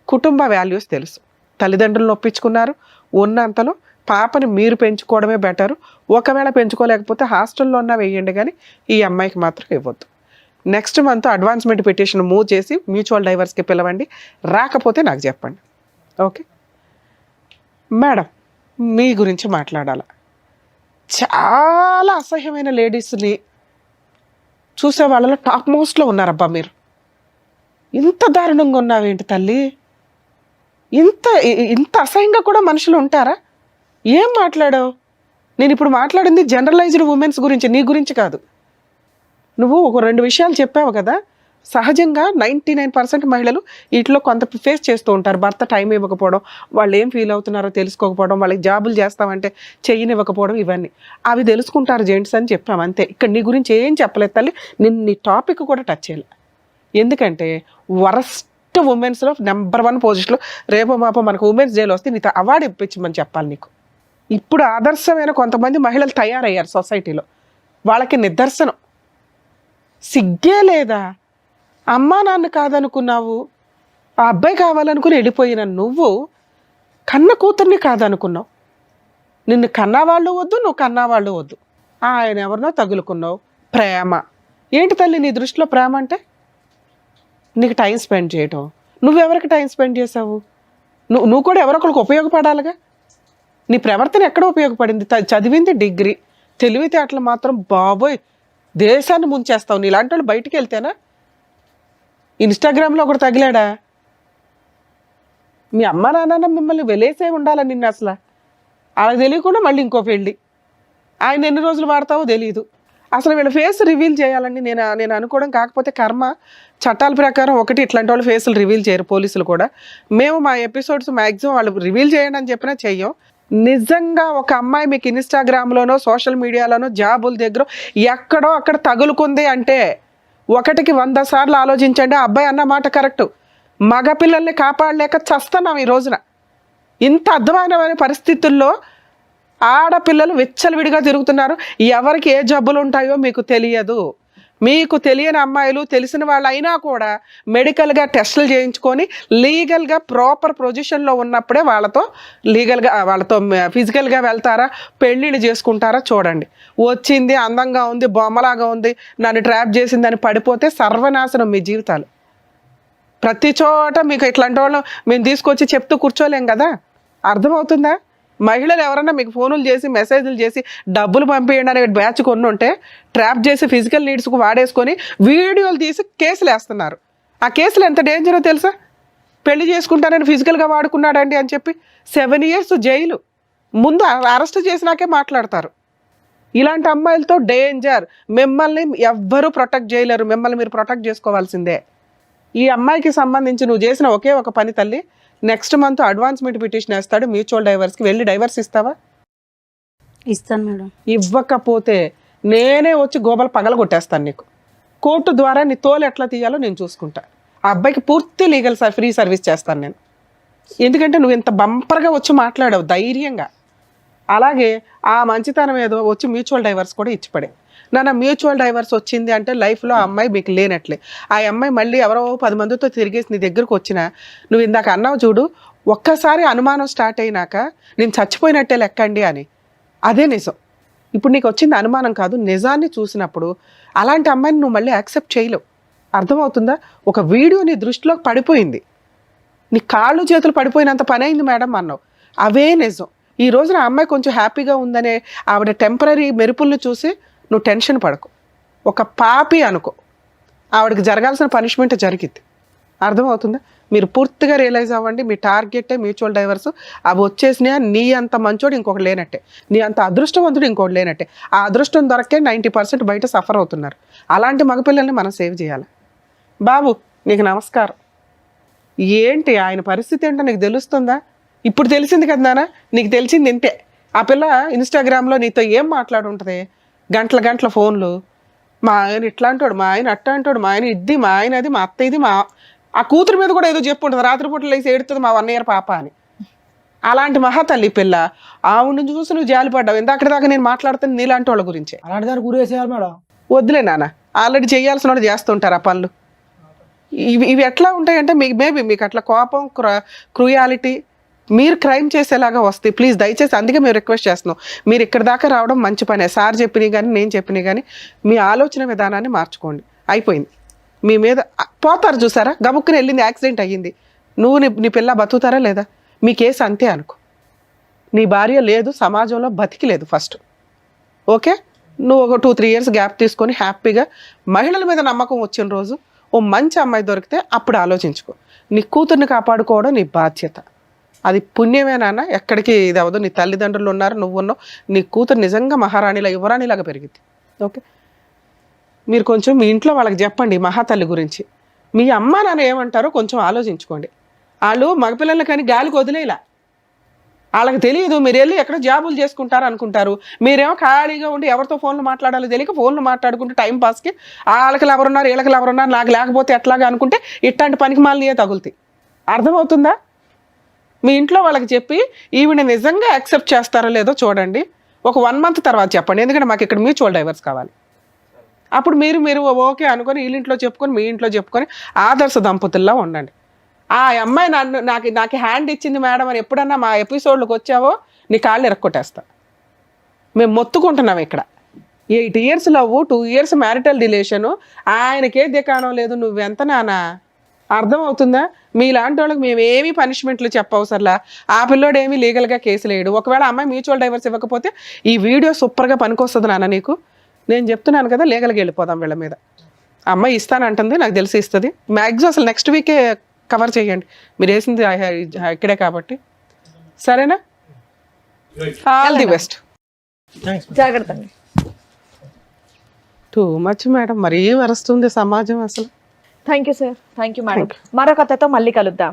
కుటుంబ వాల్యూస్ తెలుసు. తల్లిదండ్రులను ఒప్పించుకున్నారు, ఉన్నంతలో పాపని మీరు పెంచుకోవడమే బెటరు. ఒకవేళ పెంచుకోలేకపోతే హాస్టల్లో ఉన్నా వేయండి, కానీ ఈ అమ్మాయికి మాత్రం ఇవ్వద్దు. Next month advancement petition move చేసి మ్యూచువల్ డైవర్స్కి పిలవండి. రాకపోతే నాకు చెప్పండి. ఓకే మేడం, మీ గురించి మాట్లాడాల. చాలా అసహ్యమైన లేడీస్ని చూసే వాళ్ళలో టాప్ మోస్ట్లో ఉన్నారబ్బా మీరు. ఇంత దారుణంగా ఉన్నావేంటి తల్లి? ఇంత అసహ్యంగా కూడా మనుషులు ఉంటారా? ఏం మాట్లాడావు? నేను ఇప్పుడు మాట్లాడింది జనరలైజ్డ్ ఉమెన్స్ గురించి, నీ గురించి కాదు. నువ్వు ఒక 2 విషయాలు చెప్పావు కదా. సహజంగా 99% మహిళలు వీటిలో కొంత ఫేస్ చేస్తూ ఉంటారు. భర్త టైం ఇవ్వకపోవడం, వాళ్ళు ఏం ఫీల్ అవుతున్నారో తెలుసుకోకపోవడం, వాళ్ళకి జాబులు చేస్తామంటే చెయ్యనివ్వకపోవడం, ఇవన్నీ అవి తెలుసుకుంటారు జెంట్స్ అని చెప్పాము అంతే. ఇక్కడ నీ గురించి ఏం చెప్పలేదు తల్లి. నేను నీ టాపిక్ కూడా టచ్ చేయలే. ఎందుకంటే వరస్ట్ ఉమెన్స్లో నెంబర్ 1 పొజిషన్లో రేపో మాపో మనకు ఉమెన్స్ డేలో వస్తే నీతో అవార్డు ఇప్పించమని చెప్పాలి నీకు. ఇప్పుడు ఆదర్శమైన కొంతమంది మహిళలు తయారయ్యారు సొసైటీలో. వాళ్ళకి నిదర్శనం. సిగ్గే లేదా? అమ్మా నాన్న కాదనుకున్నావు, ఆ అబ్బాయి కావాలనుకుని వెళ్ళిపోయిన నువ్వు కన్న కూతుర్ని కాదనుకున్నావు. నిన్ను కన్నవాళ్ళు వద్దు, నువ్వు కన్నవాళ్ళు వద్దు. ఆయన ఎవరినో తగులుకున్నావు. ప్రేమ ఏంటి తల్లి నీ దృష్టిలో? ప్రేమ అంటే నీకు టైం స్పెండ్ చేయటం. నువ్వెవరికి టైం స్పెండ్ చేసావు? నువ్వు కూడా ఎవరొకరికి ఉపయోగపడాలిగా. నీ ప్రవర్తన ఎక్కడ ఉపయోగపడింది? చదివింది డిగ్రీ, తెలివితేటలు మాత్రం బాబోయ్ దేశాన్ని ముంచేస్తావు. నీలాంటి వాళ్ళు బయటికి వెళ్తేనా? ఇన్స్టాగ్రామ్లో ఒకటి తగిలాడా? మీ అమ్మ నాన్న మిమ్మల్ని వెలేసే ఉండాలని నిన్ను అసలు అలా తెలియకుండా మళ్ళీ ఇంకో పెళ్ళి. ఆయన ఎన్ని రోజులు వాడతావో తెలియదు. అసలు వీళ్ళ ఫేస్ రివీల్ చేయాలని నేను అనుకోవడం. కాకపోతే కర్మ చట్టాల ప్రకారం ఒకటి ఇట్లాంటి వాళ్ళు ఫేసులు రివీల్ చేయరు, పోలీసులు కూడా. మేము మా ఎపిసోడ్స్ మ్యాక్సిమం వాళ్ళు రివీల్ చేయండి అని చెప్పినా చెయ్యం. నిజంగా ఒక అమ్మాయి మీకు ఇన్స్టాగ్రామ్లోనో సోషల్ మీడియాలోనో జాబుల దగ్గర ఎక్కడో అక్కడ తగులుకుంది అంటే 1కి 100 సార్లు ఆలోచించండి. ఆ అబ్బాయి అన్న మాట కరెక్టు. మగపిల్లల్ని కాపాడలేక చస్తున్నాం ఈ రోజున. ఇంత అధ్వానమైన పరిస్థితుల్లో ఆడపిల్లలు విచ్చలవిడిగా తిరుగుతున్నారు. ఎవరికి ఏ జబ్బులు ఉంటాయో మీకు తెలియదు. మీకు తెలియని అమ్మాయిలు తెలిసిన వాళ్ళు అయినా కూడా మెడికల్గా టెస్టులు చేయించుకొని లీగల్గా ప్రాపర్ పొజిషన్లో ఉన్నప్పుడే వాళ్ళతో ఫిజికల్గా వెళ్తారా, పెళ్ళిళ్ళు చేసుకుంటారా చూడండి. వచ్చింది అందంగా ఉంది, బొమ్మలాగా ఉంది, నన్ను ట్రాప్ చేసిందని పడిపోతే సర్వనాశనం మీ జీవితాలు. ప్రతి చోట మీకు ఇట్లాంటి వాళ్ళు మేము తీసుకొచ్చి చెప్తూ కూర్చోలేం కదా. అర్థమవుతుందా? మహిళలు ఎవరన్నా మీకు ఫోనులు చేసి మెసేజ్లు చేసి డబ్బులు పంపించండి అనే బ్యాచ్ కొన్ని ఉంటే ట్రాప్ చేసి ఫిజికల్ నీడ్స్కు వాడేసుకొని వీడియోలు తీసి కేసులు వేస్తున్నారు. ఆ కేసులు ఎంత డేంజరో తెలుసా? పెళ్లి చేసుకుంటానని ఫిజికల్గా వాడుకున్నాడండి అని చెప్పి 7 years జైలు. ముందు అరెస్ట్ చేసినాకే మాట్లాడతారు. ఇలాంటి అమ్మాయిలతో డేంజర్. మిమ్మల్ని ఎవ్వరూ ప్రొటెక్ట్ చేయలేరు. మిమ్మల్ని మీరు ప్రొటెక్ట్ చేసుకోవాల్సిందే. ఈ అమ్మాయికి సంబంధించి నువ్వు చేసిన ఒకే ఒక పని తల్లి, నెక్స్ట్ మంత్ అడ్వాన్స్మెంట్ పిటిషన్ వేస్తాడు మ్యూచువల్ డైవర్స్కి. వెళ్ళి డైవర్స్ ఇస్తావా? ఇస్తాను మేడం. ఇవ్వకపోతే నేనే వచ్చి గోబలు పగలగొట్టేస్తాను నీకు. కోర్టు ద్వారా నీ తోలు ఎట్లా తీయాలో నేను చూసుకుంటా. ఆ అబ్బాయికి పూర్తి లీగల్ ఫ్రీ సర్వీస్ చేస్తాను నేను. ఎందుకంటే నువ్వు ఇంత బంపర్గా వచ్చి మాట్లాడావు ధైర్యంగా. అలాగే ఆ మంచితనం ఏదో వచ్చి మ్యూచువల్ డైవర్స్ కూడా ఇచ్చిపడే. నాన్న మ్యూచువల్ డైవర్స్ వచ్చింది అంటే లైఫ్లో ఆ అమ్మాయి మీకు లేనట్లే. ఆ అమ్మాయి మళ్ళీ ఎవరో 10 మందితో తిరిగేసి నీ దగ్గరకు వచ్చినా, నువ్వు ఇందాక అన్నావు చూడు, ఒక్కసారి అనుమానం స్టార్ట్ అయినాక నేను చచ్చిపోయినట్టే లెక్కండి అని. అదే నిజం. ఇప్పుడు నీకు వచ్చింది అనుమానం కాదు, నిజాన్ని చూసినప్పుడు అలాంటి అమ్మాయిని నువ్వు మళ్ళీ యాక్సెప్ట్ చేయలేవు. అర్థమవుతుందా? ఒక వీడియో నీ దృష్టిలోకి పడిపోయింది, నీ కాళ్ళు చేతులు పడిపోయినంత పని అయింది మేడం అన్నావు. అవే నిజం. ఈ రోజున ఆ అమ్మాయి కొంచెం హ్యాపీగా ఉందనే ఆవిడ టెంపరీ మెరుపుల్ని చూసి నువ్వు టెన్షన్ పడకు. ఒక పాపి అనుకో, ఆవిడకి జరగాల్సిన పనిష్మెంట్ జరిగింది. అర్థమవుతుందా? మీరు పూర్తిగా రియలైజ్ అవ్వండి. మీ టార్గెటే మ్యూచువల్ డైవర్స్. అవి వచ్చేసినా నీ అంత మంచోడు ఇంకొకటి లేనట్టే, నీ అంత అదృష్టవంతుడు ఇంకొకటి లేనట్టే. ఆ అదృష్టం దొరకే 90% బయట సఫర్ అవుతున్నారు. అలాంటి మగపిల్లల్ని మనం సేవ్ చేయాలి. బాబు నీకు నమస్కారం. ఏంటి ఆయన పరిస్థితి ఏంటో నీకు తెలుస్తుందా? ఇప్పుడు తెలిసింది కదా నాన్న, నీకు తెలిసింది ఇంతే. ఆ పిల్ల ఇన్స్టాగ్రామ్లో నీతో ఏం మాట్లాడుంటుంది? గంటల ఫోన్లు. మా ఆయన ఇట్లా అంటాడు, మా ఆయన అట్ట అంటాడు, మా ఆయన ఇది, మా ఆయన అది, మా అత్త ఇది, మా ఆ కూతురు మీద కూడా ఏదో చెప్పు ఉంటుంది, రాత్రిపూట లేసి ఏడుతుంది మా 1 year పాప అని. అలాంటి మహాతల్లి పిల్ల. ఆవిడ చూసి నువ్వు జాలిపడ్డావు. ఇందాక దాకా నేను మాట్లాడుతాను నీలాంటి వాళ్ళ గురించే. అలాంటి దాన్ని గురేసేయాలి మేడం. వద్దులే నాన్న, ఆల్రెడీ చేయాల్సిన వాళ్ళు చేస్తుంటారు ఆ పనులు. ఇవి ఎట్లా ఉంటాయంటే మేబీ మీకు అట్లా కోపం, క్రూయాలిటీ, మీరు క్రైమ్ చేసేలాగా వస్తాయి. ప్లీజ్ దయచేసి, అందుకే మేము రిక్వెస్ట్ చేస్తున్నాం, మీరు ఇక్కడ దాకా రావడం మంచి పనే. సార్ చెప్పినవి కానీ నేను చెప్పినవి కానీ మీ ఆలోచన విధానాన్ని మార్చుకోండి. అయిపోయింది. మీ మీద పోతారు చూసారా, గబుక్కుని వెళ్ళింది, యాక్సిడెంట్ అయ్యింది, నువ్వు నీ పిల్ల బతుకుతారా లేదా? మీ కేసు అంతే అనుకో. నీ భార్య లేదు, సమాజంలో బతికి లేదు ఫస్ట్. ఓకే, నువ్వు ఒక 2-3 years గ్యాప్ తీసుకొని హ్యాపీగా మహిళల మీద నమ్మకం వచ్చిన రోజు ఓ మంచి అమ్మాయి దొరికితే అప్పుడు ఆలోచించుకో. నీ కూతుర్ని కాపాడుకోవడం నీ బాధ్యత. అది పుణ్యమే నాన్న. ఎక్కడికి ఇది అవ్వదు. నీ తల్లిదండ్రులు ఉన్నారు, నువ్వు ఉన్నావు. నీ కూతురు నిజంగా మహారాణిలా, యువరాణిలాగా పెరిగింది. ఓకే, మీరు కొంచెం మీ ఇంట్లో వాళ్ళకి చెప్పండి మహాతల్లి గురించి. మీ అమ్మ నాన్న ఏమంటారో కొంచెం ఆలోచించుకోండి. వాళ్ళు మగపిల్లలు కానీ గాలికి వదిలేలా, వాళ్ళకి తెలియదు. మీరు వెళ్ళి ఎక్కడ జాబులు చేసుకుంటారు అనుకుంటారు. మీరేమో ఖాళీగా ఉండి ఎవరితో ఫోన్లు మాట్లాడాలో తెలియక ఫోన్లు మాట్లాడుకుంటే టైం పాస్కి వాళ్ళకి ఎవరున్నారు, వీళ్ళకి ఎవరున్నారు, నాకు లేకపోతే ఎట్లాగా అనుకుంటే ఇట్లాంటి పనికి మాలినయే తగులుతాయి. అర్థమవుతుందా? మీ ఇంట్లో వాళ్ళకి చెప్పి ఈవిడ నిజంగా యాక్సెప్ట్ చేస్తారో లేదో చూడండి. ఒక 1 month తర్వాత చెప్పండి, ఎందుకంటే మాకు ఇక్కడ మ్యూచువల్ డైవర్స్ కావాలి. అప్పుడు మీరు ఓకే అనుకొని వీళ్ళింట్లో చెప్పుకొని మీ ఇంట్లో చెప్పుకొని ఆదర్శ దంపతుల్లా ఉండండి. ఆ అమ్మాయి నాకు హ్యాండ్ ఇచ్చింది మేడం అని ఎప్పుడన్నా మా ఎపిసోడ్లోకి వచ్చావో నీ కాళ్ళు ఎరక్కొట్టేస్తా. మేము మొత్తుకుంటున్నాం ఇక్కడ. 8 years love, 2 years marital relation, ఆయనకే దికాణం లేదు. నువ్వెంత నానా? అర్థమవుతుందా? మీలాంటి వాళ్ళకి మేమేమీ పనిష్మెంట్లు చెప్పవసరలా. ఆ పిల్లోడు ఏమీ లీగల్గా కేసులు వేయడు. ఒకవేళ అమ్మాయి మ్యూచువల్ డైవర్స్ ఇవ్వకపోతే ఈ వీడియో సూపర్గా పనికొస్తుంది నాన్న నీకు. నేను చెప్తున్నాను కదా, లీగల్గా వెళ్ళిపోదాం వీళ్ళ మీద. అమ్మాయి ఇస్తానంటుంది, నాకు తెలిసి ఇస్తుంది. మ్యాక్సిమం అసలు నెక్స్ట్ వీకే కవర్ చేయండి, మీరు వేసింది ఇక్కడే కాబట్టి. సరేనా? All the best. జాగ్రత్త అండి. టూ మచ్ మేడం, మరీ వరస్తుంది సమాజం అసలు. Thank you sir. Thank you madam. మరో కథతో మళ్ళీ కలుద్దాం.